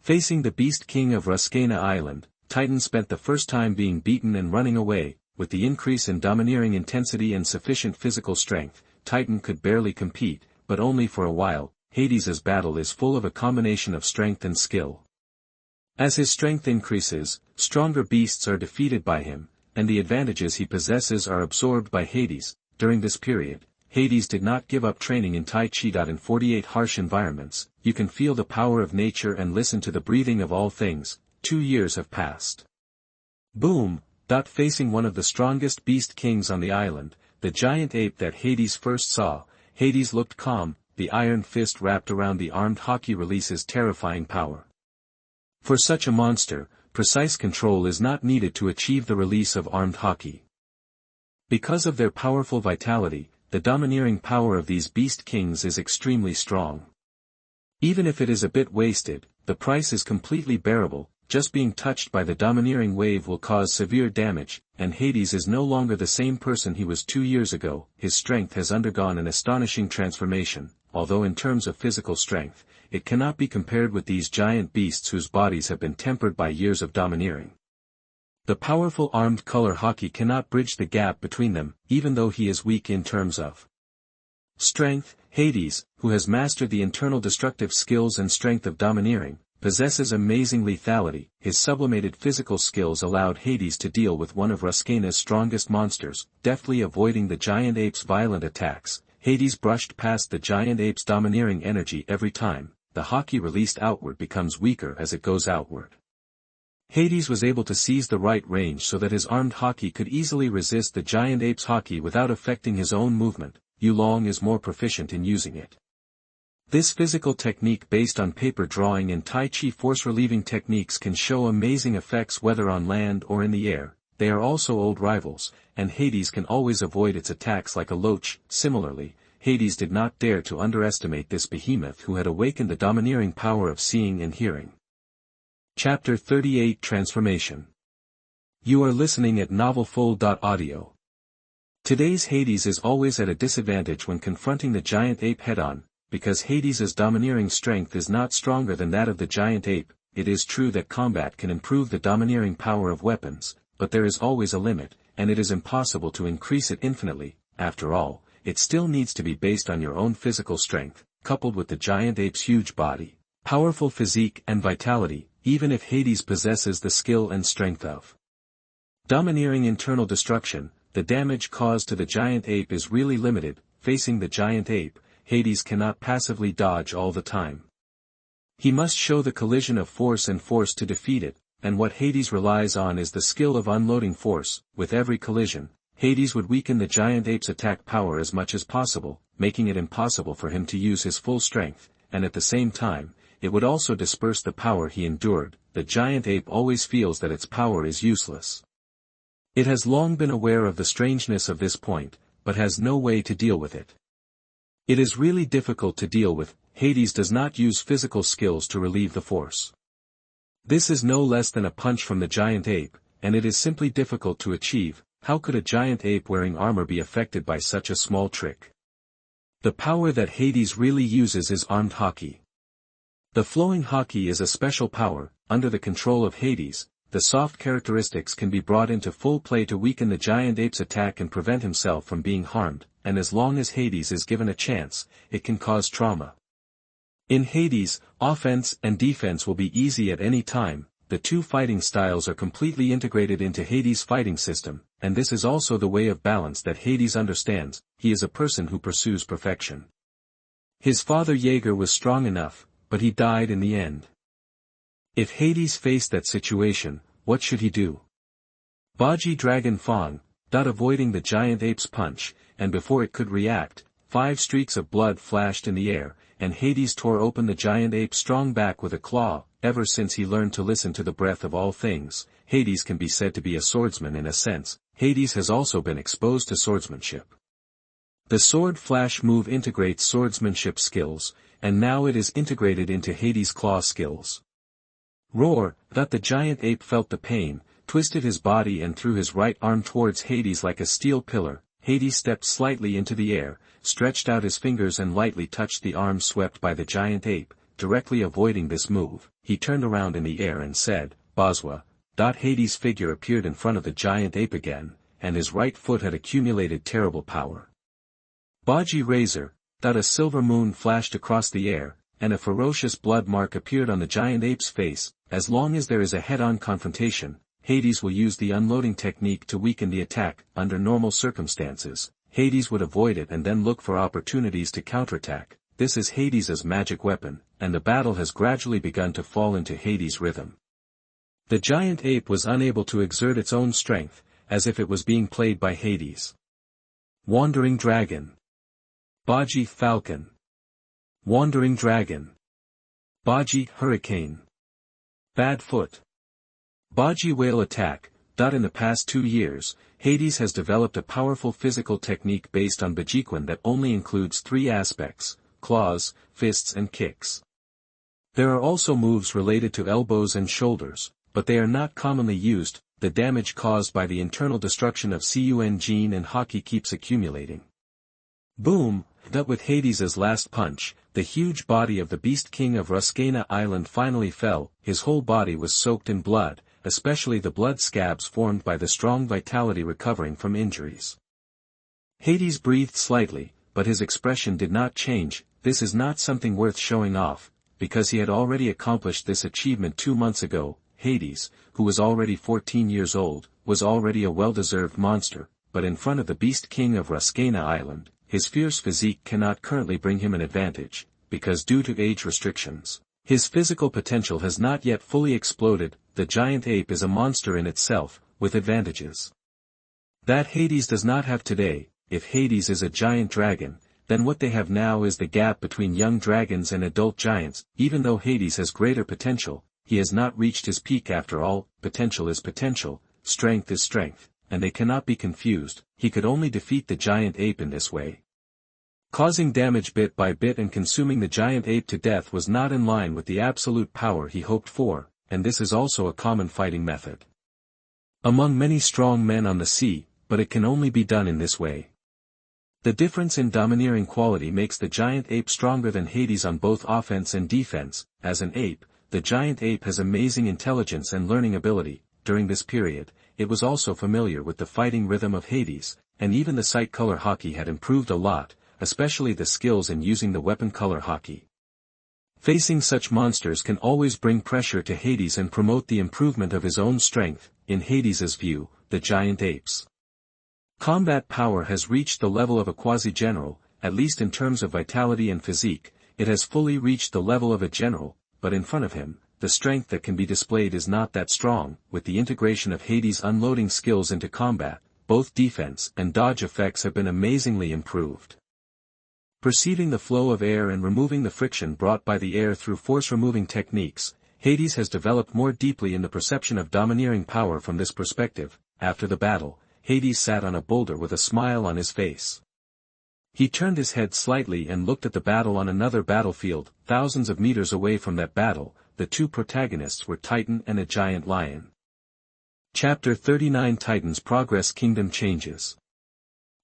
Facing the Beast King of Ruskaina Island, Titan spent the first time being beaten and running away. With the increase in domineering intensity and sufficient physical strength, Titan could barely compete, but only for a while. Hades's battle is full of a combination of strength and skill. As his strength increases, stronger beasts are defeated by him, and the advantages he possesses are absorbed by Hades. During this period, Hades did not give up training in Tai Chi. In 48 harsh environments, you can feel the power of nature and listen to the breathing of all things. 2 years have passed. Boom! Facing one of the strongest beast kings on the island, the giant ape that Hades first saw, Hades looked calm. The iron fist wrapped around the armed Haki releases terrifying power. For such a monster, precise control is not needed to achieve the release of armed Haki. Because of their powerful vitality, the domineering power of these beast kings is extremely strong. Even if it is a bit wasted, the price is completely bearable. Just being touched by the domineering wave will cause severe damage, and Hades is no longer the same person he was 2 years ago. His strength has undergone an astonishing transformation, although in terms of physical strength, it cannot be compared with these giant beasts whose bodies have been tempered by years of domineering. The powerful armed color Haki cannot bridge the gap between them, even though he is weak in terms of strength. Hades, who has mastered the internal destructive skills and strength of domineering, possesses amazing lethality. His sublimated physical skills allowed Hades to deal with one of Ruskaina's strongest monsters, deftly avoiding the giant ape's violent attacks. Hades brushed past the giant ape's domineering energy every time. The Haki released outward becomes weaker as it goes outward. Hades was able to seize the right range so that his armed Haki could easily resist the giant ape's Haki without affecting his own movement. Yulong is more proficient in using it. This physical technique based on paper drawing and Tai Chi force-relieving techniques can show amazing effects whether on land or in the air. They are also old rivals, and Hades can always avoid its attacks like a loach. Similarly, Hades did not dare to underestimate this behemoth who had awakened the domineering power of seeing and hearing. Chapter 38 Transformation. You are listening at novelfull.audio. Today's Hades is always at a disadvantage when confronting the giant ape head-on. Because Hades's domineering strength is not stronger than that of the giant ape. It is true that combat can improve the domineering power of weapons, but there is always a limit, and it is impossible to increase it infinitely. After all, it still needs to be based on your own physical strength, coupled with the giant ape's huge body, powerful physique and vitality. Even if Hades possesses the skill and strength of domineering internal destruction, the damage caused to the giant ape is really limited. Facing the giant ape, Hades cannot passively dodge all the time. He must show the collision of force and force to defeat it, and what Hades relies on is the skill of unloading force. With every collision, Hades would weaken the giant ape's attack power as much as possible, making it impossible for him to use his full strength, and at the same time, it would also disperse the power he endured. The giant ape always feels that its power is useless. It has long been aware of the strangeness of this point, but has no way to deal with it. It is really difficult to deal with. Hades does not use physical skills to relieve the force. This is no less than a punch from the giant ape, and it is simply difficult to achieve. How could a giant ape wearing armor be affected by such a small trick? The power that Hades really uses is armed Haki. The flowing Haki is a special power. Under the control of Hades, the soft characteristics can be brought into full play to weaken the giant ape's attack and prevent himself from being harmed, and as long as Hades is given a chance, it can cause trauma. In Hades, offense and defense will be easy at any time. The two fighting styles are completely integrated into Hades' fighting system, and this is also the way of balance that Hades understands. He is a person who pursues perfection. His father Jaeger was strong enough, but he died in the end. If Hades faced that situation, what should he do? Baji Dragon Fang, avoiding the giant ape's punch, and before it could react, 5 streaks of blood flashed in the air, and Hades tore open the giant ape's strong back with a claw. Ever since he learned to listen to the breath of all things, Hades can be said to be a swordsman in a sense. Hades has also been exposed to swordsmanship. The sword flash move integrates swordsmanship skills, and now it is integrated into Hades' claw skills. Roar! The giant ape felt the pain, twisted his body and threw his right arm towards Hades like a steel pillar. Hades stepped slightly into the air, stretched out his fingers and lightly touched the arm swept by the giant ape. directly avoiding this move, he turned around in the air and said, "Boswa." Hades' figure appeared in front of the giant ape again, and his right foot had accumulated terrible power. Baji Razor. A silver moon flashed across the air, and a ferocious blood mark appeared on the giant ape's face. As long as there is a head-on confrontation, Hades will use the unloading technique to weaken the attack. Under normal circumstances, Hades would avoid it and then look for opportunities to counterattack. This is Hades' magic weapon, and the battle has gradually begun to fall into Hades' rhythm. The giant ape was unable to exert its own strength, as if it was being played by Hades. Wandering Dragon. Baji Falcon. Wandering Dragon. Baji Hurricane. Bad Foot. Baji Whale Attack. In the past 2 years, Hades has developed a powerful physical technique based on Bajiquan that only includes 3 aspects: claws, fists and kicks. There are also moves related to elbows and shoulders, but they are not commonly used. The damage caused by the internal destruction of Cun Gene and Haki keeps accumulating. Boom! With Hades' last punch, the huge body of the Beast King of Ruskaina Island finally fell. His whole body was soaked in blood, especially the blood scabs formed by the strong vitality recovering from injuries. Hades breathed slightly, but his expression did not change. This is not something worth showing off, because he had already accomplished this achievement 2 months ago. Hades, who was already 14 years old, was already a well-deserved monster, but in front of the Beast King of Ruskaina Island, his fierce physique cannot currently bring him an advantage, because due to age restrictions, his physical potential has not yet fully exploded. The giant ape is a monster in itself, with advantages that Hades does not have today. If Hades is a giant dragon, then what they have now is the gap between young dragons and adult giants. Even though Hades has greater potential, he has not reached his peak after all. Potential is potential, strength is strength, and they cannot be confused. He could only defeat the giant ape in this way. Causing damage bit by bit and consuming the giant ape to death was not in line with the absolute power he hoped for, and this is also a common fighting method among many strong men on the sea, but it can only be done in this way. The difference in domineering quality makes the giant ape stronger than Hades on both offense and defense. As an ape, the giant ape has amazing intelligence and learning ability. During this period, it was also familiar with the fighting rhythm of Hades, and even the sight color Haki had improved a lot, especially the skills in using the weapon color Haki. Facing such monsters can always bring pressure to Hades and promote the improvement of his own strength. In Hades' view, the giant ape's combat power has reached the level of a quasi-general. At least in terms of vitality and physique, it has fully reached the level of a general, but in front of him, the strength that can be displayed is not that strong. With the integration of Hades' unloading skills into combat, both defense and dodge effects have been amazingly improved. Perceiving the flow of air and removing the friction brought by the air through force-removing techniques, Hades has developed more deeply in the perception of domineering power from this perspective. After the battle, Hades sat on a boulder with a smile on his face. He turned his head slightly and looked at the battle on another battlefield. Thousands of meters away from that battle, the 2 protagonists were Titan and a giant lion. Chapter 39 Titan's Progress Kingdom Changes.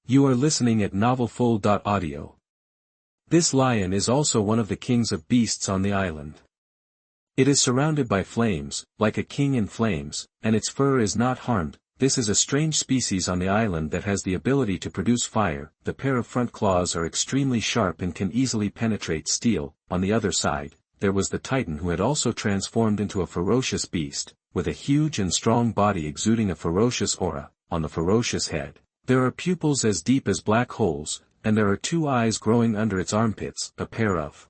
You are listening at novelfull.audio. This lion is also one of the kings of beasts on the island. It is surrounded by flames, like a king in flames, and its fur is not harmed. This is a strange species on the island that has the ability to produce fire. The pair of front claws are extremely sharp and can easily penetrate steel. On the other side, there was the Titan who had also transformed into a ferocious beast, with a huge and strong body exuding a ferocious aura. On the ferocious head, there are pupils as deep as black holes, and there are 2 eyes growing under its armpits. A pair of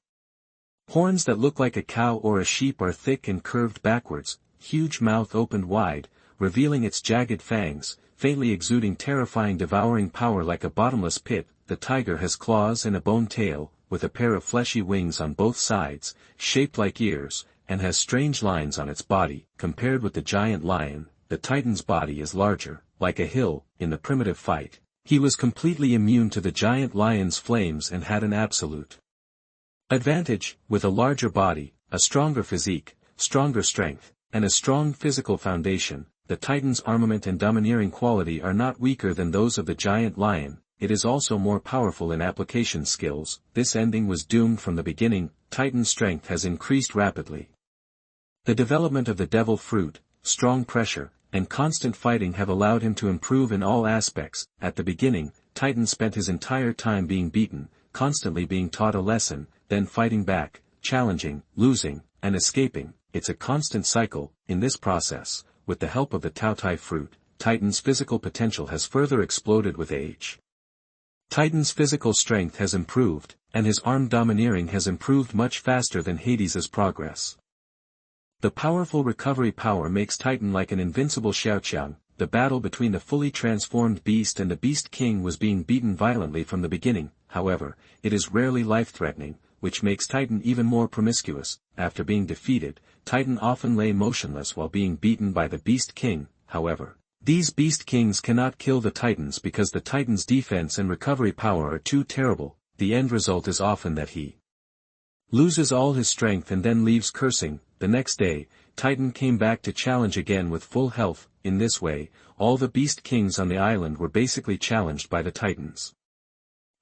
horns that look like a cow or a sheep are thick and curved backwards, huge mouth opened wide, revealing its jagged fangs, faintly exuding terrifying devouring power like a bottomless pit. The tiger has claws and a bone tail, with a pair of fleshy wings on both sides, shaped like ears, and has strange lines on its body. Compared with the giant lion, the Titan's body is larger, like a hill. In the primitive fight, he was completely immune to the giant lion's flames and had an absolute advantage. With a larger body, a stronger physique, stronger strength, and a strong physical foundation, the Titan's armament and domineering quality are not weaker than those of the giant lion. It is also more powerful in application skills. This ending was doomed from the beginning. Titan's strength has increased rapidly. The development of the devil fruit, strong pressure, and constant fighting have allowed him to improve in all aspects. At the beginning, Titan spent his entire time being beaten, constantly being taught a lesson, then fighting back, challenging, losing, and escaping. It's a constant cycle. In this process, with the help of the Tautai fruit, Titan's physical potential has further exploded with age. Titan's physical strength has improved, and his armed domineering has improved much faster than Hades's progress. The powerful recovery power makes Titan like an invincible Xia Qi. The battle between the fully transformed beast and the Beast King was being beaten violently from the beginning. However, it is rarely life-threatening, which makes Titan even more promiscuous. After being defeated, Titan often lay motionless while being beaten by the Beast King. However, these Beast Kings cannot kill the Titans because the Titan's defense and recovery power are too terrible. The end result is often that he loses all his strength and then leaves cursing. The next day, Titan came back to challenge again with full health. In this way, all the Beast Kings on the island were basically challenged by the Titans.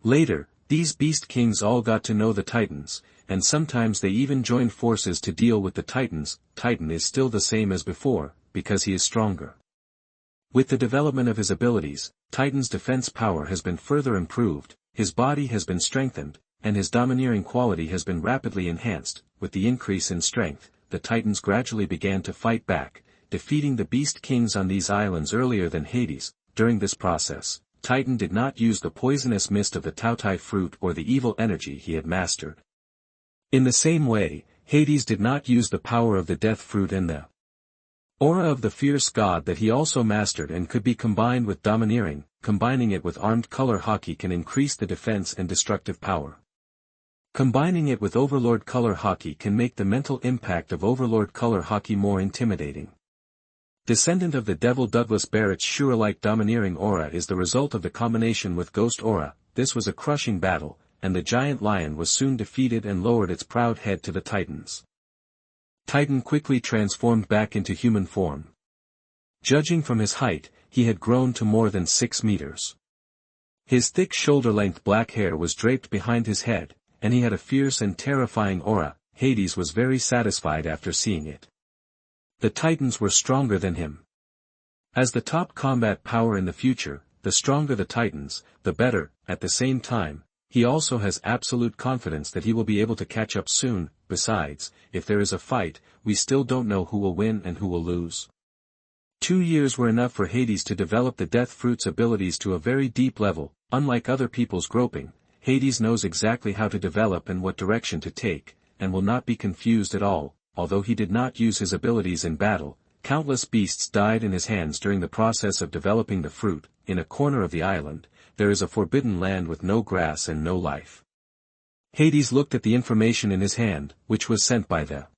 Later, these Beast Kings all got to know the Titans, and sometimes they even joined forces to deal with the Titans. Titan is still the same as before, because he is stronger. With the development of his abilities, Titan's defense power has been further improved, his body has been strengthened, and his domineering quality has been rapidly enhanced. With the increase in strength, the Titans gradually began to fight back, defeating the Beast Kings on these islands earlier than Hades. During this process, Titan did not use the poisonous mist of the Tautai fruit or the evil energy he had mastered. In the same way, Hades did not use the power of the death fruit and the aura of the fierce god that he also mastered and could be combined with domineering. Combining it with armed color hockey can increase the defense and destructive power. Combining it with Overlord color hockey can make the mental impact of Overlord color hockey more intimidating. Descendant of the Devil Douglas Barrett's Shura-like domineering aura is the result of the combination with Ghost aura. This was a crushing battle, and the giant lion was soon defeated and lowered its proud head to the Titans. Titan quickly transformed back into human form. Judging from his height, he had grown to more than 6 meters. His thick shoulder-length black hair was draped behind his head, and he had a fierce and terrifying aura. Hades was very satisfied after seeing it. The Titans were stronger than him. As the top combat power in the future, the stronger the Titans, the better. At the same time, he also has absolute confidence that he will be able to catch up soon. Besides, if there is a fight, we still don't know who will win and who will lose. 2 years were enough for Hades to develop the Death Fruit's abilities to a very deep level. Unlike other people's groping, Hades knows exactly how to develop and what direction to take, and will not be confused at all. Although he did not use his abilities in battle, countless beasts died in his hands during the process of developing the fruit. In a corner of the island, there is a forbidden land with no grass and no life. Hades looked at the information in his hand, which was sent by the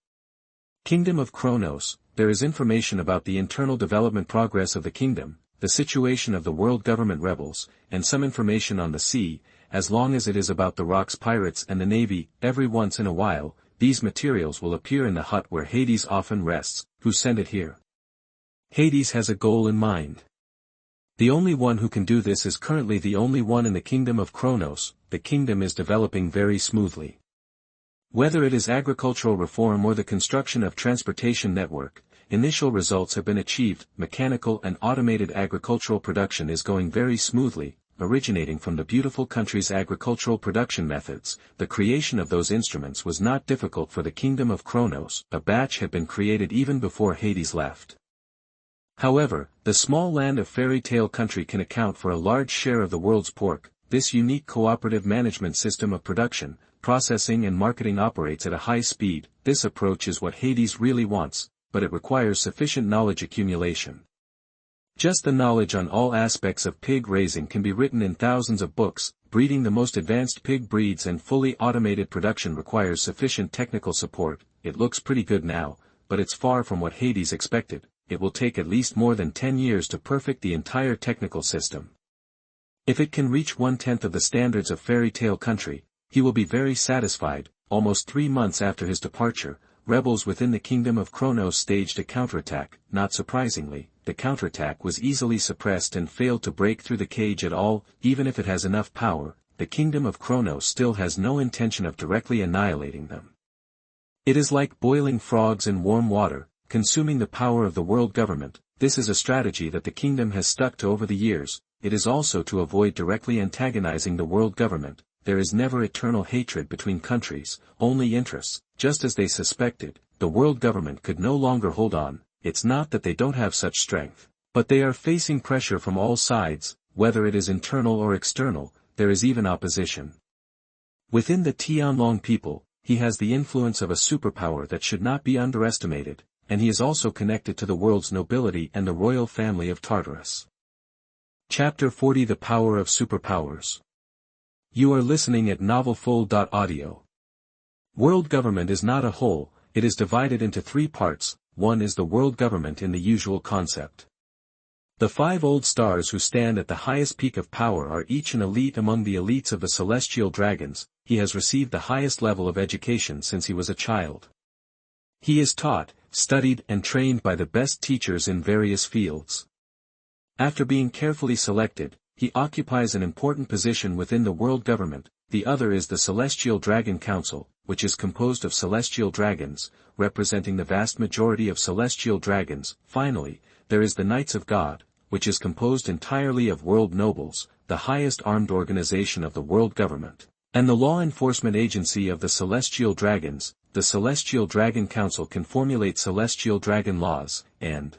Kingdom of Kronos. There is information about the internal development progress of the kingdom, the situation of the world government rebels, and some information on the sea. As long as it is about the rocks pirates and the navy, every once in a while, these materials will appear in the hut where Hades often rests. Who sent it here? Hades has a goal in mind. The only one who can do this is currently the only one in the Kingdom of Kronos. The kingdom is developing very smoothly. Whether it is agricultural reform or the construction of transportation network, initial results have been achieved. Mechanical and automated agricultural production is going very smoothly. Originating from the beautiful country's agricultural production methods, the creation of those instruments was not difficult for the Kingdom of Kronos. A batch had been created even before Hades left. However, the small land of Fairy Tale Country can account for a large share of the world's pork. This unique cooperative management system of production, processing and marketing operates at a high speed. This approach is what Hades really wants, but it requires sufficient knowledge accumulation. Just the knowledge on all aspects of pig raising can be written in thousands of books. Breeding the most advanced pig breeds and fully automated production requires sufficient technical support. It looks pretty good now, but it's far from what Hades expected. It will take at least more than 10 years to perfect the entire technical system. If it can reach 1/10 of the standards of Fairy Tale Country, he will be very satisfied. Almost 3 months after his departure, rebels within the Kingdom of Kronos staged a counterattack. Not surprisingly, the counterattack was easily suppressed and failed to break through the cage at all. Even if it has enough power, the Kingdom of Kronos still has no intention of directly annihilating them. It is like boiling frogs in warm water, consuming the power of the world government. This is a strategy that the kingdom has stuck to over the years. It is also to avoid directly antagonizing the world government. There is never eternal hatred between countries, only interests. Just as they suspected, the world government could no longer hold on. It's not that they don't have such strength, but they are facing pressure from all sides, whether it is internal or external. There is even opposition. Within the Tianlong people, he has the influence of a superpower that should not be underestimated, and he is also connected to the world's nobility and the royal family of Tartarus. Chapter 40: The Power of Superpowers. You are listening at novelfull.audio. World government is not a whole, it is divided into three parts. One is the world government in the usual concept. The 5 old stars who stand at the highest peak of power are each an elite among the elites of the celestial dragons. He has received the highest level of education since he was a child. He is taught, studied and trained by the best teachers in various fields. After being carefully selected, he occupies an important position within the world government. The other is the Celestial Dragon Council, which is composed of celestial dragons, representing the vast majority of celestial dragons. Finally, there is the Knights of God, which is composed entirely of world nobles, the highest armed organization of the world government, and the law enforcement agency of the celestial dragons. The Celestial Dragon Council can formulate celestial dragon laws, and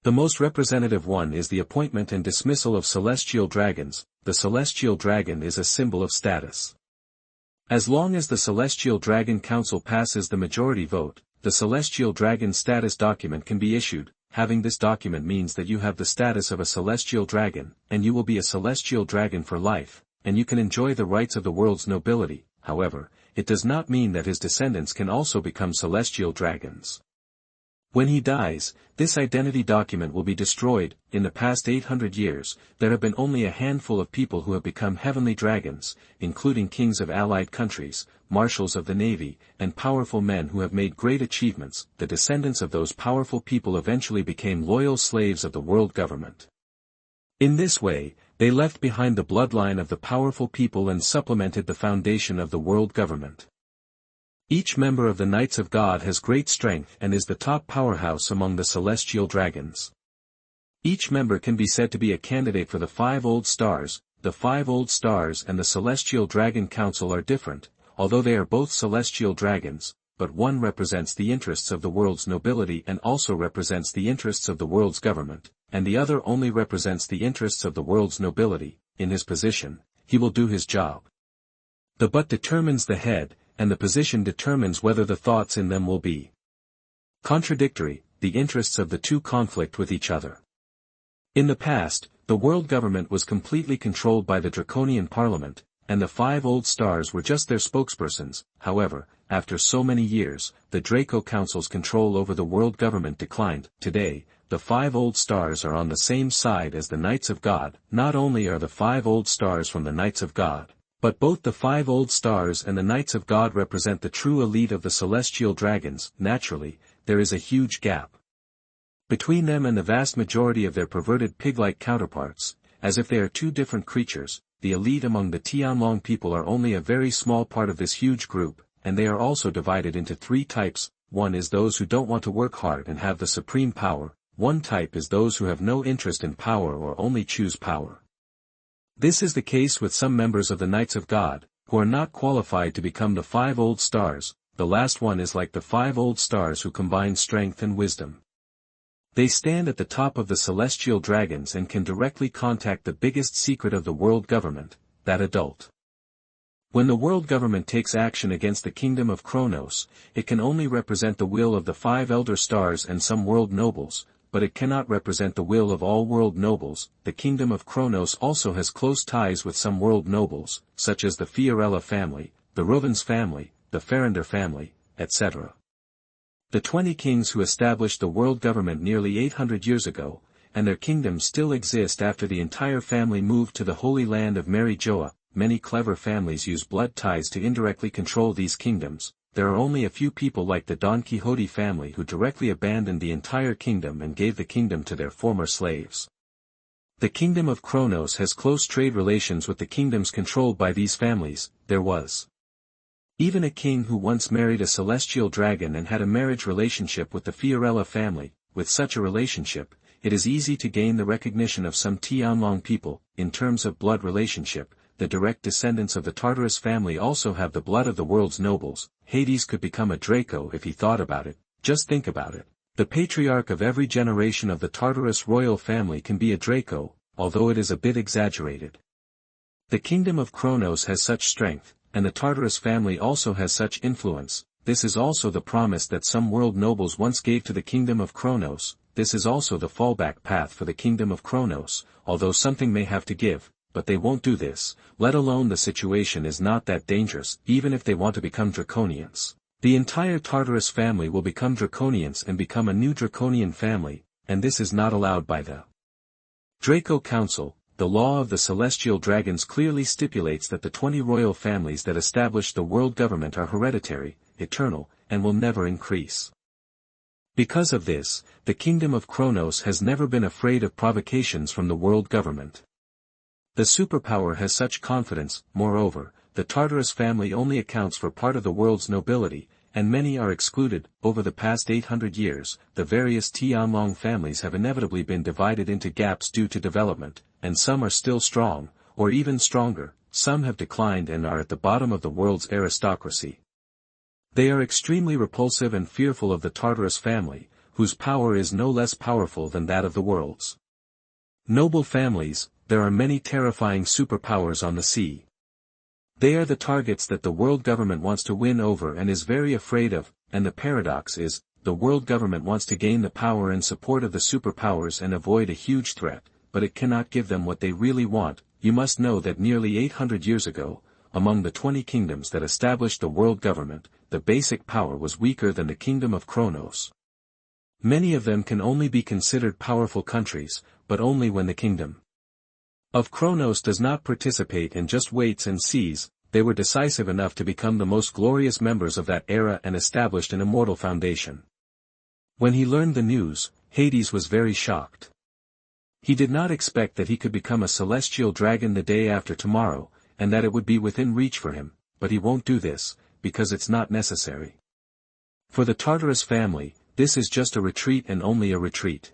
the most representative one is the appointment and dismissal of celestial dragons. The celestial dragon is a symbol of status. As long as the Celestial Dragon Council passes the majority vote, the Celestial Dragon Status document can be issued. Having this document means that you have the status of a celestial dragon, and you will be a celestial dragon for life, and you can enjoy the rights of the world's nobility. However, it does not mean that his descendants can also become celestial dragons. When he dies, this identity document will be destroyed. In the past 800 years, there have been only a handful of people who have become heavenly dragons, including kings of allied countries, marshals of the navy, and powerful men who have made great achievements. The descendants of those powerful people eventually became loyal slaves of the world government. In this way, they left behind the bloodline of the powerful people and supplemented the foundation of the world government. Each member of the Knights of God has great strength and is the top powerhouse among the celestial dragons. Each member can be said to be a candidate for the 5 old stars. The 5 old stars and the Celestial Dragon Council are different, although they are both celestial dragons, but one represents the interests of the world's nobility and also represents the interests of the world's government, and the other only represents the interests of the world's nobility. In his position, he will do his job. The butt determines the head, and the position determines whether the thoughts in them will be contradictory. The interests of the two conflict with each other. In the past, the world government was completely controlled by the Draconian Parliament, and the 5 old stars were just their spokespersons. However, after so many years, the Draco Council's control over the world government declined. Today, the 5 old stars are on the same side as the Knights of God. Not only are the 5 old stars from the Knights of God, but both the 5 old stars and the Knights of God represent the true elite of the celestial dragons. Naturally, there is a huge gap between them and the vast majority of their perverted pig-like counterparts, as if they are two different creatures. The elite among the Tianlong people are only a very small part of this huge group, and they are also divided into 3 types. One is those who don't want to work hard and have the supreme power. One type is those who have no interest in power or only choose power. This is the case with some members of the Knights of God, who are not qualified to become the 5 old stars. The last one is like the 5 old stars who combine strength and wisdom. They stand at the top of the celestial dragons and can directly contact the biggest secret of the world government, that adult. When the world government takes action against the kingdom of Kronos, it can only represent the will of the 5 elder stars and some world nobles, but it cannot represent the will of all world nobles. The kingdom of Kronos also has close ties with some world nobles, such as the Fiorella family, the Rovens family, the Farrander family, etc. The 20 kings who established the world government nearly 800 years ago, and their kingdoms still exist after the entire family moved to the Holy Land of Mary Joa. Many clever families use blood ties to indirectly control these kingdoms. There are only a few people like the Don Quixote family who directly abandoned the entire kingdom and gave the kingdom to their former slaves. The kingdom of Kronos has close trade relations with the kingdoms controlled by these families. There was Even a king who once married a celestial dragon and had a marriage relationship with the Fiorella family, with such a relationship, it is easy to gain the recognition of some Tianlong people. In terms of blood relationship, the direct descendants of the Tartarus family also have the blood of the world's nobles. Hades could become a Draco if he thought about it. Just think about it. The patriarch of every generation of the Tartarus royal family can be a Draco, although it is a bit exaggerated. The kingdom of Kronos has such strength, and the Tartarus family also has such influence. This is also the promise that some world nobles once gave to the kingdom of Kronos. This is also the fallback path for the kingdom of Kronos, although something may have to give, but they won't do this, let alone the situation is not that dangerous, even if they want to become Draconians. The entire Tartarus family will become Draconians and become a new Draconian family, and this is not allowed by the Draco Council. The law of the celestial dragons clearly stipulates that the 20 royal families that establish the world government are hereditary, eternal, and will never increase. Because of this, the kingdom of Kronos has never been afraid of provocations from the world government. The superpower has such confidence. Moreover, the Tartarus family only accounts for part of the world's nobility, and many are excluded. Over the past 800 years, the various Tianlong families have inevitably been divided into gaps due to development, and some are still strong, or even stronger, some have declined and are at the bottom of the world's aristocracy. They are extremely repulsive and fearful of the Tartarus family, whose power is no less powerful than that of the world's noble families. There are many terrifying superpowers on the sea. They are the targets that the world government wants to win over and is very afraid of, and the paradox is, the world government wants to gain the power and support of the superpowers and avoid a huge threat, but it cannot give them what they really want. You must know that nearly 800 years ago, among the 20 kingdoms that established the world government, the basic power was weaker than the kingdom of Kronos. Many of them can only be considered powerful countries, but only when the kingdom of Kronos does not participate and just waits and sees. They were decisive enough to become the most glorious members of that era and established an immortal foundation. When he learned the news, Hades was very shocked. He did not expect that he could become a celestial dragon the day after tomorrow, and that it would be within reach for him, but he won't do this, because it's not necessary. For the Tartarus family, this is just a retreat and only a retreat.